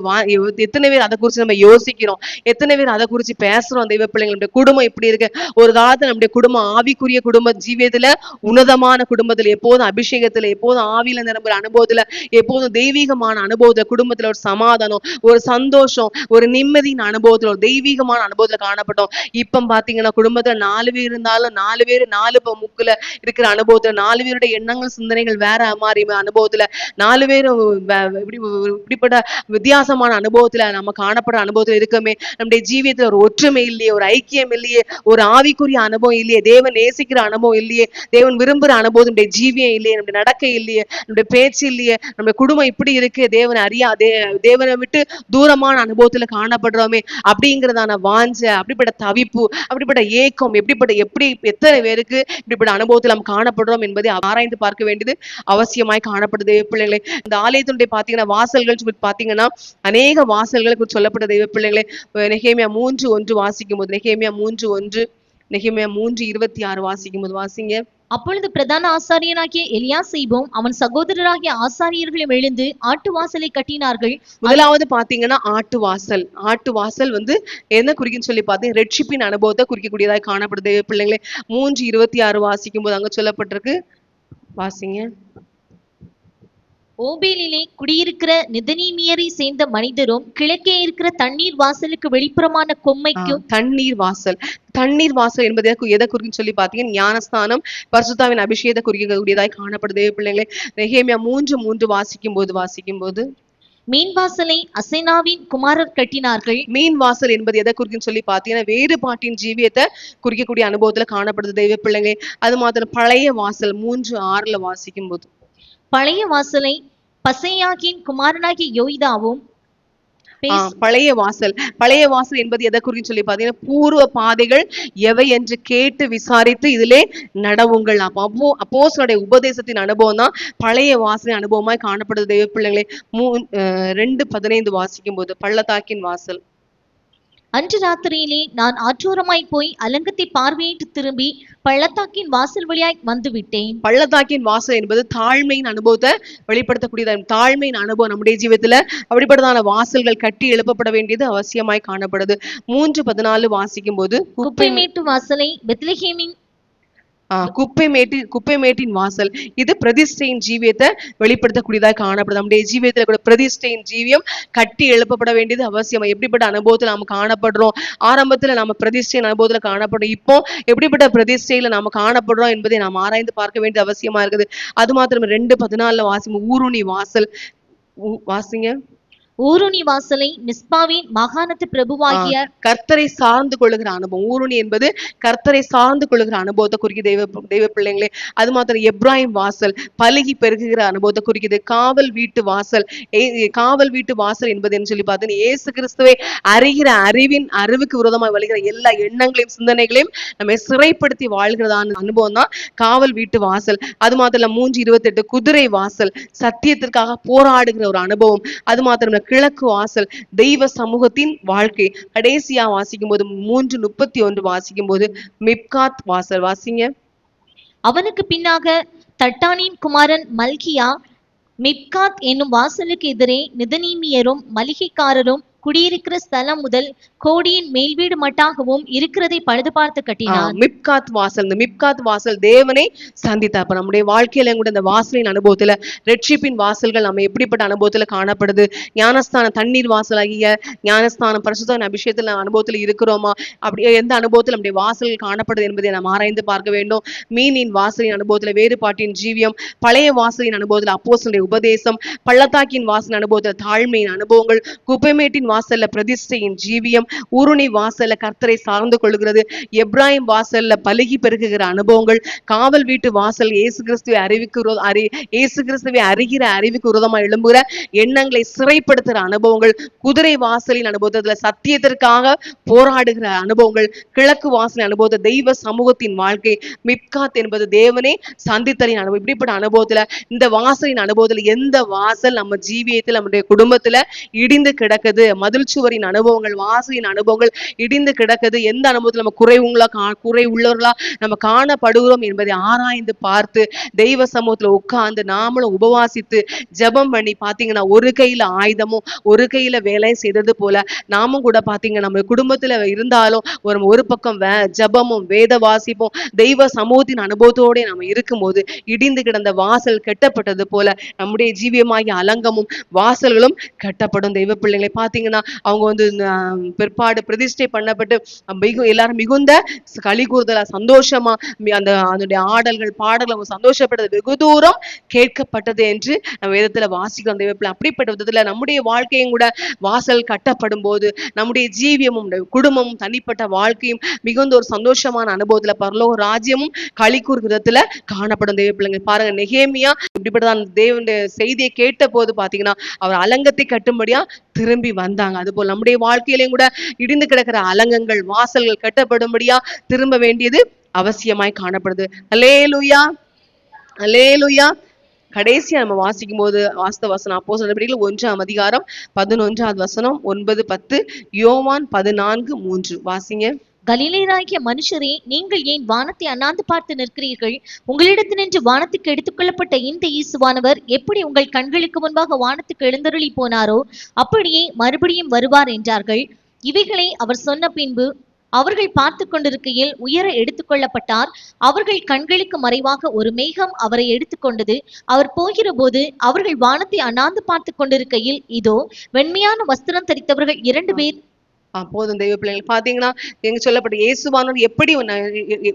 எத்தனை பேர் அதை குறிச்சு நம்ம யோசிக்கிறோம், எத்தனை பேர் அதை குறிச்சு பேசுறோம் தெய்வ பிள்ளைங்க? நம்முடைய குடும்பம் இப்படி இருக்கு. ஒரு காலத்துல நம்முடைய குடும்பம் ஆவிக்குரிய குடும்ப ஜீவியத்துல, உன்னதமான குடும்பத்துல, எப்போதும் அபிஷேகத்துல, எப்போதும் ஆவியில நிரம்புற அனுபவத்துல, எப்போதும் தெய்வீகமான அனுபவத்துல, குடும்பத்துல ஒரு சமாதானம், ஒரு சந்தோஷம், ஒரு நிம்மதியின் அனுபவத்துல, ஒரு தெய்வீகமான அனுபவத்துல காணப்பட்டோம். இப்ப பாத்தீங்கன்னா குடும்பத்துல 4 பேர் இருந்தாலும் 4 பேர் 4 முக்குல இருக்கிற அனுபவத்துல, 4 பேருடைய எண்ணங்கள் சிந்தனைகள் வேற மாதிரி அனுபவத்துல, 4 பேரும் இப்படிப்பட்ட வித்தியாசமான அனுபவத்துல நம்ம காணப்படுற அனுபவத்துல இருக்கமே. நம்முடைய ஜீவியத்துல ஒரு ஒற்றுமை இல்லையே, ஒரு ஐக்கியம் இல்லையே, ஒரு ஆவிக்குரிய அனுபவம் இல்லையே, தேவன் நேசிக்கிற அனுபவம் இல்லையே, தேவன் விரும்புற அனுபவம் நம்முடைய ஜீவியம் இல்லையே, நம்முடைய நடக்கை இல்லையே, நம்முடைய பேச்சு இல்லையே, நம்முடைய குடும்பம் இப்படி இருக்கு, தேவனை அறியாதே, தேவனை விட்டு தூரமான அனுபவத்துல காணப்படுறோமே. அப்படி அப்படிங்கிறதான வாஞ்ச, அப்படிப்பட்ட தவிப்பு, அப்படிப்பட்ட ஏக்கம், எப்படி எத்தனை பேருக்கு இப்படிப்பட்ட அனுபவத்தில் நாம் காணப்படுறோம் என்பதை ஆராய்ந்து பார்க்க வேண்டியது அவசியமாய் காணப்படுது பிள்ளைகளே. இந்த ஆலயத்தினுடைய பாத்தீங்கன்னா வாசல்கள் பாத்தீங்கன்னா அநேக வாசல்களை குறித்து சொல்லப்பட்ட தெய்வ பிள்ளைகளே. நெகேமியா 3:1 வாசிக்கும் போது, நெகேமியா 3:1, நெகேமியா 3:26 வாசிக்கும் போது வாசிங்க. அப்பொழுது பிரதான ஆசாரியனாகிய எலியாசீபும் அவன் சகோதரராகிய ஆசாரியர்களும் எழுந்து ஆட்டு வாசலை கட்டினார்கள். முதலாவது பாத்தீங்கன்னா ஆட்டு வாசல் என்ன குறிக்குன்னு சொல்லி பார்த்தீங்க, ரட்சிப்பின் அனுபவத்தை குறிக்கக்கூடியதாக காணப்படுது பிள்ளைங்களே. 3:26 வாசிக்கும் போது அங்க சொல்லப்பட்டிருக்கு, வாசிங்க. ஓபேலிலே குடியிருக்கிற நிதனீமியரை சேர்ந்த மனிதரும் கிழக்கே இருக்கிற தண்ணீர் வாசலுக்கு வெளிப்புறமான கொம்மைக்கும். தண்ணீர் வாசல் என்பது எதை குறிக்குன்னு சொல்லி பார்த்தீங்கன்னா ஞானஸ்தானம், பரிசுத்தாவின் அபிஷேகத்தை குறிக்கக்கூடியதாய் காணப்படுது பிள்ளைங்களே. நெகேமியா 3:3 வாசிக்கும் போது மீன் வாசலை அசைனாவின் குமாரர் கட்டினார்கள். மீன் வாசல் என்பது எதை குறிக்குன்னு சொல்லி பார்த்தீங்கன்னா வேறுபாட்டின் ஜீவியத்தை குறிக்கக்கூடிய அனுபவத்துல காணப்படுது தெய்வ பிள்ளைங்களே. அது மாத்திரம் பழைய வாசல் 3:6 வாசிக்கும் போது, பழைய வாசலை பசையாகின் குமாரனாகிய யோய்தாவும். பழைய வாசல் என்பது எதை குறின்னு சொல்லி பாத்தீங்கன்னா பூர்வ பாதைகள் எவை என்று கேட்டு விசாரித்து இதிலே நடவுங்கள். அப்போஸ்தலருடைய உபதேசத்தின் அனுபவம் தான் பழைய வாசலின் அனுபவமாய் காணப்படுது தெய்வ பிள்ளைங்களே. 2:15 வாசிக்கும் போது பள்ளத்தாக்கின் வாசல். அன்று ராத்திரியிலே நான் ஆற்றோரமாய் போய் அலங்கத்தை பார்வையிட்டு திரும்பி பள்ளத்தாக்கின் வாசல் வழியாய் வந்து விட்டேன். பள்ளத்தாக்கின் வாசல் என்பது தாழ்மையின் அனுபவத்தை வெளிப்படுத்தக்கூடியது. தாழ்மையின் அனுபவம் நம்முடைய ஜீவிதத்துல அப்படிப்பட்டதான வாசல்கள் கட்டி எழுப்பப்பட வேண்டியது அவசியமாய் காணப்படுது. 3:14 வாசிக்கும் போது குப்பை மேட்டு வாசலை பெத்லகேமின் குப்பை மேட்டின் வாசல். இது பிரதிஷ்டையின் ஜீவியத்தை வெளிப்படுத்தக்கூடியதாக காணப்படுது. நம்முடைய ஜீவியத்துல கூட பிரதிஷ்டையின் ஜீவியம் கட்டி எழுப்பப்பட வேண்டியது அவசியம். எப்படிப்பட்ட அனுபவத்துல நாம காணப்படுறோம், ஆரம்பத்துல நாம பிரதிஷ்டையின் அனுபவத்துல காணப்படுறோம், இப்போ எப்படிப்பட்ட பிரதிஷ்டையில நாம காணப்படுறோம் என்பதை நாம் ஆராய்ந்து பார்க்க வேண்டிய அவசியமா இருக்குது. அது மாத்திரம் 2:14 வாசிக்கும் ஊருணி வாசல் வாசிங்க. ஊருணி வாசலை மிஸ்பாவின் மாகாணத்து பிரபுவாகிய கர்த்தரை சார்ந்து கொள்ளுகிற அனுபவம். ஊருணி என்பது கர்த்தரை சார்ந்து கொள்ளுகிற அனுபவத்தை குறிக்குது தெய்வ பிள்ளைங்களே. அது மாத்திரம் எப்ராஹிம் வாசல் பலுகி பெருகுகிற அனுபவத்தை குறிக்குது. காவல் வீட்டு வாசல் என்பது என்ன சொல்லி பார்த்தீங்கன்னா இயேசு கிறிஸ்துவை அறிகிற அறிவுக்கு விரோதமாக வழிகிற எல்லா எண்ணங்களையும் சிந்தனைகளையும் நம்ம சிறைப்படுத்தி வாழ்கிறதான அனுபவம் தான் காவல் வீட்டு வாசல். அது மாத்திரம் 3:28 குதிரை வாசல், சத்தியத்திற்காக போராடுகிற ஒரு அனுபவம். அது மாத்திரம் கிழக்கு வாசல், தெய்வ சமூகத்தின் வாழ்க்கை. கடைசியா வாசிக்கும் போது 3:31 வாசிக்கும் போது மிப்காத் வாசல் வாசிங்க. அவனுக்கு பின்னாக தட்டானின் குமாரன் மல்கியா மிப்காத் என்னும் வாசலுக்கு எதிரே நிதனீமியரும் மளிகைக்காரரும் குடியிருக்கிற ஸ்தலம் முதல் கோடியின் மேல் வீடு மட்டாகவும் இருக்கிறதை பழுது பார்த்து கட்டினார். மிப்காத் வாசல். இந்த மிப்காத் வாசல் தேவனை சந்தித்தாப்ப நம்முடைய வாழ்க்கையில கூட இந்த வாசலின் அனுபவத்துல ரட்சிப்பின் வாசல்கள் நம்ம எப்படிப்பட்ட அனுபவத்துல காணப்படுது. ஞானஸ்தான தண்ணீர் வாசலாகிய ஞானஸ்தானம் பரிசுத்த அபிஷேகத்துல அனுபவத்துல இருக்கிறோமா, அப்படி எந்த அனுபவத்துல நம்முடைய வாசல்கள் காணப்படுது என்பதை நாம் ஆராய்ந்து பார்க்க வேண்டும். மீனின் வாசலின் அனுபவத்துல வேறுபாட்டின் ஜீவியம், பழைய வாசலின் அனுபவத்துல அப்போஸ்தலருடைய உபதேசம், பள்ளத்தாக்கின் வாசலின் அனுபவத்துல தாழ்மையின் அனுபவங்கள், குப்பைமேட்டின் வாசல்ல பிரதிஷ்டையின் ஜீவியம், ஊருணி வாசல்ல கர்த்தரை சார்ந்து கொள்கிறது, எப்ராஹிம் வாசல்ல பலுகி பெருகுகிற அனுபவங்கள், காவல் வீட்டு வாசல் இயேசு கிறிஸ்துவை அறிகிற அறிவுக்கு விரோதமா எழும்புகிற எண்ணங்களை சிறைப்படுத்துகிற அனுபவங்கள், குதிரை வாசலின் அனுபவத்துல சத்தியத்திற்காக போராடுகிற அனுபவங்கள், கிழக்கு வாசலின் அனுபவத்தை தெய்வ சமூகத்தின் வாழ்க்கை, மிப்காத் என்பது தேவனே சந்தித்தலின் அனுபவம். இப்படிப்பட்ட அனுபவத்துல இந்த வாசலின் அனுபவத்துல எந்த வாசல் நம்ம ஜீவியத்துல நம்முடைய குடும்பத்துல இடிந்து கிடக்குது, மதில் சுவரின் அனுபவங்கள், வாசலின் அனுபவங்கள் இடிந்து கிடக்குது, எந்த அனுபவத்தில் நம்ம குறை உள்ளவர்களா நம்ம காணப்படுகிறோம் என்பதை ஆராய்ந்து பார்த்து தெய்வ சமூகத்துல உட்கார்ந்து நாமளும் உபவாசித்து ஜெபம் பண்ணி பாத்தீங்கன்னா ஒரு கையில ஆயுதமும் ஒரு கையில வேலை செய்தது போல நாமும் கூட பாத்தீங்கன்னா நம்ம குடும்பத்துல இருந்தாலும் ஒரு பக்கம் ஜெபமும் வேத வாசிப்போம் தெய்வ சமூகத்தின் அனுபவத்தோட நம்ம இருக்கும்போது இடிந்து கிடந்த வாசல் கட்டப்பட்டது போல நம்முடைய ஜீவியமாகிய அலங்கமும் வாசல்களும் கட்டப்படும். தெய்வ பிள்ளைங்களை பாத்தீங்கன்னா அவங்க பிற்பாடு பிரதிஷ்டை பண்ணப்பட்டு எல்லாரும் மிகுந்த களி கூறுதலா சந்தோஷமா அதனுடைய ஆடல்கள் பாடல்கள் அவங்க சந்தோஷப்பட்டது வெகு தூரம் கேட்கப்பட்டது என்று நம்ம வேதத்துல வாசிக்கிறோம். தெய்வ பிள்ளை அப்படிப்பட்ட விதத்துல நம்முடைய வாழ்க்கையும் கூட வாசல் கட்டப்படும் போது நம்முடைய ஜீவியமும் குடும்பமும் தனிப்பட்ட வாழ்க்கையும் மிகுந்த ஒரு சந்தோஷமான அனுபவத்துல பரலோக ராஜ்யமும் களி கூறு விதத்துல காணப்படும். தெய்வ பிள்ளைங்க பாருங்க, நெகேமியா இப்படிப்பட்டதான் தேவனுடைய செய்தியை கேட்ட போது பாத்தீங்கன்னா அவர் அலங்கத்தை கட்டும்படியா திரும்பி வந்தாங்க. அதுபோல் நம்முடைய வாழ்க்கையிலையும் கூட இடிந்து கிடக்கிற அலங்கங்கள், வாசல்கள் கட்டப்படும்படியா திரும்ப வேண்டியது அவசியமாய் காணப்படுது. அல்லேலூயா, அல்லேலூயா. கடைசியா நம்ம வாசிக்கும் போது வாஸ்த வசனம் அப்போஸ்தலர் நடவடிக்கைகள் 1ஆம் அதிகாரம் 11வது வசனம், 9, 10, யோவான் 14:3 வாசிங்க. கலிலேயராகிய மனுஷரே, நீங்கள் ஏன் வானத்தை அண்ணாந்து பார்த்து நிற்கிறீர்கள்? உங்களிடத்தினின்று வானத்துக்கு எடுத்துக்கொள்ளப்பட்ட இந்த இயேசுவானவர் எப்படி உங்கள் கண்களுக்கு முன்பாக வானத்துக்கு எழுந்தருளி போனாரோ அப்படியே மறுபடியும் வருவார் என்றார்கள். இவைகளை அவர் சொன்ன பின்பு அவர்கள் பார்த்து கொண்டிருக்கையில் உயர எடுத்துக்கொள்ளப்பட்டார். அவர்கள் கண்களுக்கு மறைவாக ஒரு மேகம் அவரை எடுத்துக்கொண்டது. அவர் போகிற போது அவர்கள் வானத்தை அண்ணாந்து பார்த்து கொண்டிருக்கையில் இதோ வெண்மையான வஸ்திரம் தரித்தவர்கள் 2 பேர். போதும் தெய்வ பிள்ளைகள். பாத்தீங்கன்னா எங்க சொல்லப்பட்ட இயேசுவானவர் எப்படி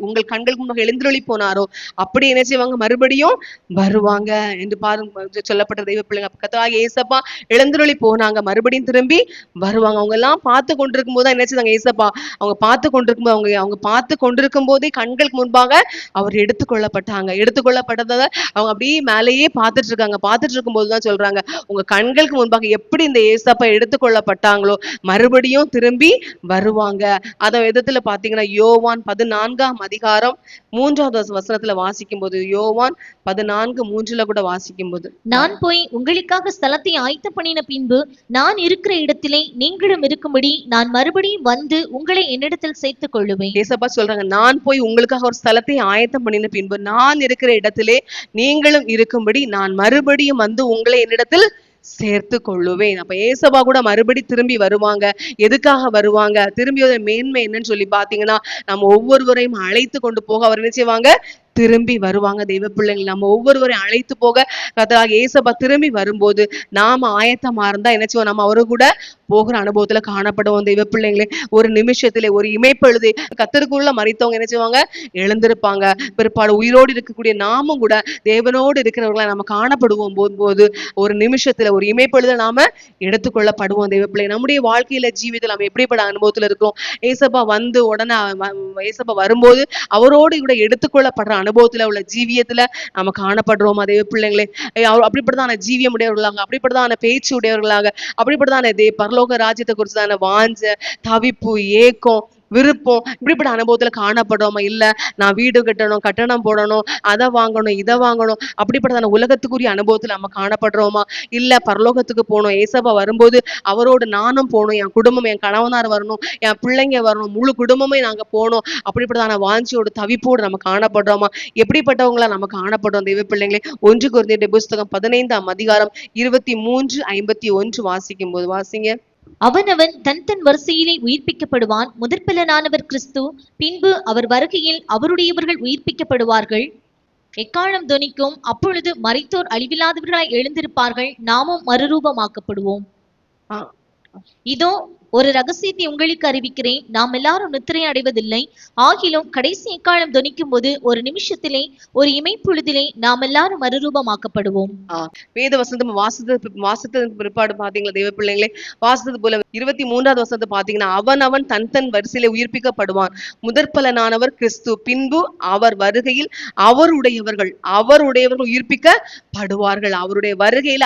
உங்கள் கண்களுக்கு முன்னாக எழுந்தருளி போனாரோ அப்படி என்ன செய்வாங்க, மறுபடியும் வருவாங்க என்று பாருங்க சொல்லப்பட்ட தெய்வ பிள்ளைங்க. கர்த்தராகிய இயேசப்பா எழுந்தருளி போனாங்க, மறுபடியும் திரும்பி வருவாங்க. அவங்க எல்லாம் பார்த்து கொண்டிருக்கும் போது என்ன செய்தாங்க, இயேசப்பா அவங்க பார்த்து கொண்டிருக்கும் போது அவங்க பார்த்து கொண்டிருக்கும் போதே கண்களுக்கு முன்பாக அவர் எடுத்துக்கொள்ளப்பட்டாங்க. எடுத்துக்கொள்ளப்பட்டதை அவங்க அப்படியே மேலேயே பார்த்துட்டு இருக்காங்க. பார்த்துட்டு இருக்கும் போதுதான் சொல்றாங்க, உங்க கண்களுக்கு முன்பாக எப்படி இந்த இயேசப்பா எடுத்துக்கொள்ளப்பட்டாங்களோ மறுபடியும் திரும்பி வருவாங்க. அத விதத்துல பாத்தீங்கன்னா யோவான் 14ஆம் அதிகாரம் 3வது வசனத்துல வாசிக்கும் போது, யோவான் 14:3 கூட வாசிக்கும் போது, நான் போய் உங்களுக்காக ஸ்தலத்தை ஆயத்த பண்ணின பின்பு நான் இருக்கிற இடத்திலே நீங்களும் இருக்கும்படி நான் மறுபடியும் வந்து உங்களை என்னிடத்தில் சேர்த்துக் கொள்ளுவேன். ஏசப்பா சொல்றாங்க, நான் போய் உங்களுக்காக ஒரு ஸ்தலத்தை ஆயத்தம் பண்ணின பின்பு நான் இருக்கிற இடத்திலே நீங்களும் இருக்கும்படி நான் மறுபடியும் வந்து உங்களை என்னிடத்தில் சேர்த்து கொள்ளுவேன். அப்ப ஏசப்பா கூட மறுபடி திரும்பி வருவாங்க. எதுக்காக வருவாங்க, திரும்பி மேன்மை என்னன்னு சொல்லி பாத்தீங்கன்னா நம்ம ஒவ்வொருவரையும் அழைத்து கொண்டு போக அவர் என்ன செய்வாங்க, திரும்பி வருவாங்க. தெய்வ பிள்ளைகள் நம்ம ஒவ்வொருவரையும் அழைத்து போக கர்த்தராகிய இயேசப்பா திரும்பி வரும்போது நாம ஆயத்தமா இருந்தா என்ன செய்வோம், நம்ம அவரு கூட போகிற அனுபவத்துல காணப்படுவோம். தெய்வ பிள்ளைங்களே, ஒரு நிமிஷத்திலே ஒரு இமைப்பொழுது கர்த்தருக்குள்ள மரித்தவங்க என்ன செய்வாங்க, எழுந்திருப்பாங்க. பிற்பாடு உயிரோடு இருக்கக்கூடிய நாமும் கூட தேவனோடு இருக்கிறவர்களை நம்ம காணப்படுவோம் போது ஒரு நிமிஷத்துல ஒரு இமைப்பொழுது நாம எடுத்துக்கொள்ளப்படுவோம். தெய்வ பிள்ளை, நம்முடைய வாழ்க்கையில ஜீவிதத்தில் நம்ம எப்படிப்பட்ட அனுபவத்துல இருக்கோம், ஏசப்பா வந்து உடனே ஏசப்பா வரும்போது அவரோடு கூட எடுத்துக்கொள்ளப்படுற அனுபவத்துல உள்ள ஜீவியத்துல நம்ம காணப்படுறோம். அதே பிள்ளைங்களே, அப்படிப்பட்டதான ஜீவியம் உடையவர்களாக, அப்படிப்பட்டதான பேச்சு உடையவர்களாக, அப்படிப்பட்டதான பரலோக ராஜ்யத்தை குறிச்சுதான வாஞ்ச, தவிப்பு, ஏக்கம், விருப்பம், இப்படிப்பட்ட அனுபவத்துல காணப்படுறோமா? இல்ல நான் வீடு கட்டணும், கட்டணம் போடணும், அதை வாங்கணும், இதை வாங்கணும், அப்படிப்பட்டதான உலகத்துக்குரிய அனுபவத்துல நம்ம காணப்படுறோமா? இல்ல பரலோகத்துக்கு போகணும், ஏசப்பா வரும்போது அவரோடு நானும் போகணும், என் குடும்பம், என் கணவனார் வரணும், என் பிள்ளைங்க வரணும், முழு குடும்பமே நாங்க போகணும், அப்படிப்பட்டதான வாஞ்சியோடு தவிப்போடு நம்ம காணப்படுறோமா? எப்படிப்பட்டவங்களா நம்ம காணப்படுறோம்? தெய்வ பிள்ளைங்களே, 1 கொரிந்தியர் புஸ்தகம் 15ஆம் அதிகாரம் 23-51 வாசிக்கும் போது வாசிங்க. அவனவன் தன் தன் வரிசையிலே உயிர்ப்பிக்கப்படுவான். முதற்பலனானவர் கிறிஸ்து, பின்பு அவர் வருகையில் அவருடையவர்கள் உயிர்ப்பிக்கப்படுவார்கள். எக்காலம் தொனிக்கும், அப்பொழுது மரித்தோர் அழிவில்லாதவர்களாய் எழுந்திருப்பார்கள், நாமும் மறுரூபமாக்கப்படுவோம். இதோ ஒரு ரகசியத்தை உங்களுக்கு அறிவிக்கிறேன், நாம் எல்லாரும் நித்திரை அடைவதில்லை, ஆகிலும் கடைசி எக்காலம் தொனிக்கும் போது ஒரு நிமிஷத்திலே ஒரு இமைப்பொழுதிலே நாம் எல்லாரும் மறுரூபமாக்கப்படுவோம். வேத வசனம் வாசித்தது பிற்பாடு பாத்தீங்களா தெய்வ பிள்ளைங்களே, வாசித்தது போல 23வது வசனத்தை பாத்தீங்கன்னா, அவன் தன் தன் வரிசையிலே உயிர்ப்பிக்கப்படுவான். முதற்பலனானவர் கிறிஸ்து, பின்பு அவர் வருகையில் அவருடையவர்கள் உயிர்ப்பிக்கப்படுவார்கள். அவருடைய வருகையில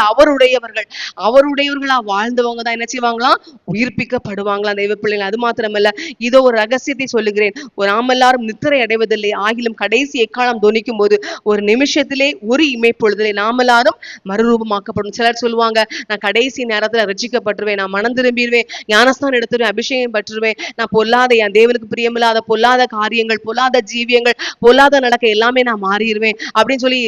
அவருடையவர்களா வாழ்ந்தவங்க தான் என்ன செய்வாங்களாம், உயிர்ப்பிக்கப்படுவாங்களா தெய்வ பிள்ளைகள். அது மாத்திரமல்ல, இதோ ஒரு ரகசியத்தை சொல்லுகிறேன், நாம் எல்லாரும் நித்திரை அடைவதில்லை, ஆகிலும் கடைசி எக்காலம் தொனிக்கும் போது ஒரு நிமிஷத்திலே ஒரு இமைப்பொழுதிலே நாம் எல்லாரும் மறுரூபமாக்கப்படும். சிலர் சொல்லுவாங்க, நான் கடைசி நேரத்துல ரட்சிக்கப்பட்டுருவேன், நான் மனம் திரும்பிடுவேன், ஞானஸ்தானம் எடுத்துருவேன், அபிஷேகம் பற்றுவேன், நான் பொல்லாத, என் தேவனுக்கு பிரியமில்லாத பொல்லாத காரியங்கள், பொல்லாத ஜீவியங்கள், பொல்லாத நடக்க எல்லாமே நான் மாறிடுவேன் அப்படின்னு சொல்லி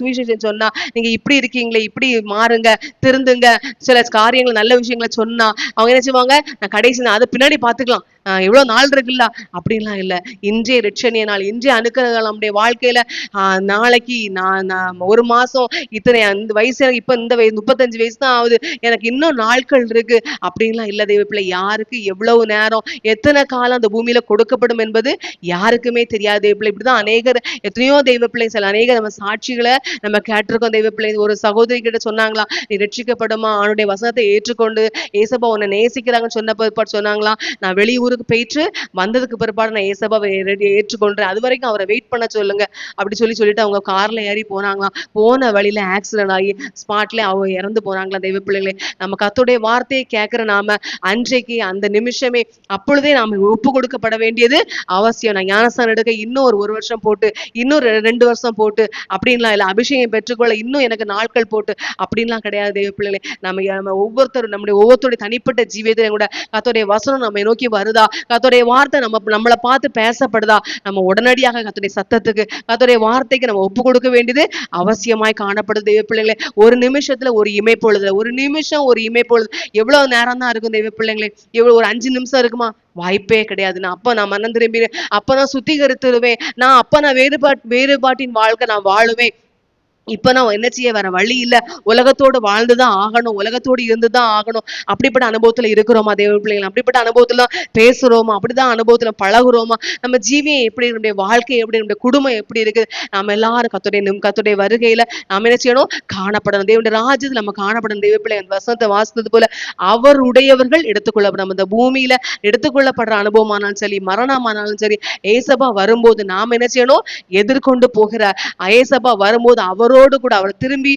சுவிசேஷம் சொன்னா, நீங்க இப்படி இருக்கீங்களே, இப்படி மாறுங்க, திருந்துங்க, சில காரியங்கள் நல்ல விஷயங்களை சொன்னா அவங்க என்ன செய்வாங்க, நான் கடைசி அதை பின்னாடி பாத்துக்கலாம், எவ்வளவு நாள் இருக்குல்ல, அப்படின்லாம் இல்ல. இன்றைய ரட்சணிய நாள், இன்றைய அனுக்கிரகம் நம்முடைய வாழ்க்கையில நாளைக்கு நான் ஒரு மாசம் இத்தனை அந்த வயசு, இப்ப இந்த வயசு 35 வயசு தான் ஆகுது, எனக்கு இன்னும் நாட்கள் இருக்கு அப்படின்லாம் இல்ல தெய்வ பிள்ளை. யாருக்கு எவ்வளவு நேரம், எத்தனை காலம் அந்த பூமியில கொடுக்கப்படும் என்பது யாருக்குமே தெரியாது தெய்வ பிள்ளை. இப்படிதான் அநேகர், எத்தனையோ தெய்வ பிள்ளை, சில அநேக நம்ம சாட்சிகளை நம்ம கேட்டிருக்கோம் தெய்வ பிள்ளை. ஒரு சகோதரி கிட்ட சொன்னாங்களா, நீ ரட்சிக்கப்படுமா, அவனுடைய வசனத்தை ஏற்றுக்கொண்டு ஏசப்பா உன்னை நேசிக்கிறாங்கன்னு சொன்ன சொன்னாங்களா, நான் வெளியூர் ஊருக்கு போயிட்டு வந்ததுக்கு பிற்பாடு நான் ஏசப்பாவை ஏற்றுக்கொள்றேன், அது வரைக்கும் அவரை வெயிட் பண்ண சொல்லுங்க அப்படி சொல்லிட்டு அவங்க கார்ல ஏறி போனாங்களாம். போன வழியில ஆக்சிடென்ட் ஆகி ஸ்பாட்ல அவங்க இறந்து போனாங்களாம். தெய்வ பிள்ளைங்களே, நம்ம கர்த்தருடைய வார்த்தையை கேட்கிற நாம அன்றைக்கு அந்த நிமிஷமே அப்பொழுதே நாம ஒப்பு கொடுக்கப்பட வேண்டியது அவசியம். நான் ஞானஸ்தானம் எடுக்க இன்னும் ஒரு வருஷம் போட்டு, இன்னும் 2 வருஷம் போட்டு அப்படின்லாம் இல்லை. அபிஷேகம் பெற்றுக்கொள்ள இன்னும் எனக்கு நாட்கள் போட்டு அப்படின்லாம் கிடையாது. தெய்வ பிள்ளைகளே, நம்ம ஒவ்வொருத்தரும் ஒவ்வொருத்தருடைய தனிப்பட்ட ஜீவியத்திலையும் கூட கர்த்தருடைய வசனம் நம்ம நோக்கி வருதா, கர்த்தருடைய வார்த்தை நம்மளை பார்த்து பேசப்படுதா, நம்ம உடனடியாக கர்த்தருடைய சத்தத்துக்கு, கர்த்தருடைய வார்த்தைக்கு நம்ம ஒப்பு கொடுக்க வேண்டியது அவசியமாய் காணப்படுது. தெய்வ பிள்ளைங்களே, ஒரு நிமிஷத்துல ஒரு இமைப்பொழுதுல, ஒரு நிமிஷம் ஒரு இமைப்பொழுது எவ்வளவு நேரம் தான் இருக்கும் தெய்வ பிள்ளைங்களே? எவ்வளவு ஒரு 5 நிமிஷம் இருக்குமா? வாய்ப்பே கிடையாது. நான் மனம் திரும்பிடுவேன், அப்ப நான் சுத்திகரித்துருவேன், நான் வேறுபாட்டின் வாழ்க்கை நான் வாழுவேன். இப்ப நான் என்ன செய்ய, வேற வழி இல்ல, உலகத்தோடு வாழ்ந்துதான் ஆகணும், உலகத்தோடு இருந்துதான் ஆகணும். அப்படிப்பட்ட அனுபவத்துல இருக்கிறோமா தேவ பிள்ளைகள்? அப்படிப்பட்ட அனுபவத்துல பேசுறோமா? அப்படிதான் அனுபவத்துல பழகுறோமா? நம்ம ஜீவியம் எப்படி, நம்முடைய வாழ்க்கை எப்படி, நம்முடைய குடும்பம் எப்படி இருக்குது? நாம எல்லாரும் கர்த்தருடைய வருகையில நாம என்ன செய்யணும்? காணப்படணும். தேவனுடைய ராஜ்யத்துல நம்ம காணப்படணும். தெய்வ பிள்ளை அந்த வசனத்தை வாசித்தது போல அவருடையவர்கள் எடுத்துக்கொள்ளப்படும். இந்த பூமியில எடுத்துக்கொள்ளப்படுற அனுபவமானாலும் சரி, மரணமானாலும் சரி, ஏசப்பா வரும்போது நாம என்ன செய்யணும்? எதிர்கொண்டு போகிற ஏசப்பா வரும்போது அவரோடு கூட அவர் திரும்பி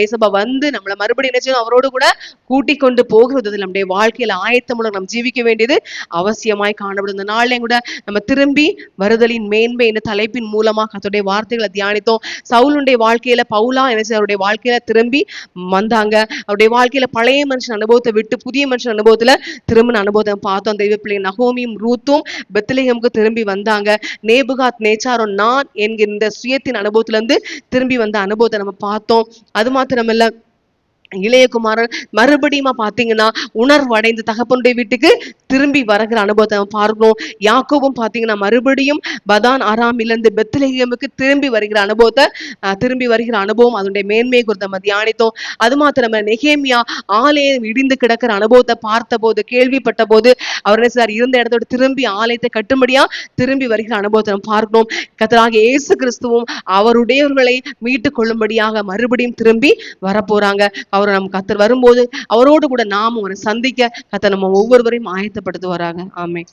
ஏசப்பா வந்து நம்மளை மறுபடியும் என்ன செய்யணும்? அவரோடு கூட கூட்டிக் கொண்டு போகிறது நம்முடைய வாழ்க்கையில ஆயத்தமுடன் நாம் ஜீவிக்க வேண்டியது அவசியமாய் காணப்படும். இந்த நாள்ல கூட நம்ம திரும்பி வருதலின் மேன்மை என்ற தலைப்பின் மூலமா கர்த்தருடைய வார்த்தைகளை தியானித்தோம். சவுலுடைய வாழ்க்கையில பவுலா என்ன செய்ய, அவருடைய வாழ்க்கையில திரும்பி வந்தாங்க. அவருடைய வாழ்க்கையில பழைய மனுஷன் அனுபவத்தை விட்டு புதிய மனுஷன் அனுபவத்துல திரும்பின அனுபவத்தை பார்த்தோம். தெய்வ பிள்ளை நகோமியும் ரூத்தும் பெத்லெகேமுக்கு திரும்பி வந்தாங்க. நேபுகாத் நேச்சாரும் நான் என்கின்ற சுயத்தின் அனுபவத்துல இருந்து திரும்பி வந்த அனுபவத்தை நம்ம பார்த்தோம். அது மாத்திரமல்ல, இளையகுமாரன் மறுபடியும் பாத்தீங்கன்னா உணர்வடைந்து தகப்பனுடைய வீட்டுக்கு திரும்பி வருகிற அனுபவத்தை பார்க்கிறோம். யாக்கோபும் பாத்தீங்கன்னா மறுபடியும் பதான் ஆராமிலிருந்து பெத்லெகேமுக்கு திரும்பி வருகிற அனுபவம் அதனுடைய மேன்மையை குறித்து நம்ம தியானித்தோம். அது மாத்திரமல்ல, நெகேமியா ஆலயம் இடிந்து கிடக்கிற அனுபவத்தை பார்த்த போது, கேள்விப்பட்ட போது அவர் இருந்த இடத்தோடு திரும்பி ஆலயத்தை கட்டும்படியா திரும்பி வருகிற அனுபவத்தை நம்ம பார்க்கிறோம். கர்த்தராகிய இயேசு கிறிஸ்துவும் அவருடையவர்களை மீட்டுக் கொள்ளும்படியாக மறுபடியும் திரும்பி வரப்போறாங்க. நம்ம கர்த்தர் வரும்போது அவரோடு கூட நாமும் அவரை சந்திக்க கர்த்தர் நம்ம ஒவ்வொருவரையும் ஆயத்தப்படுத்துவாராக. ஆமென்.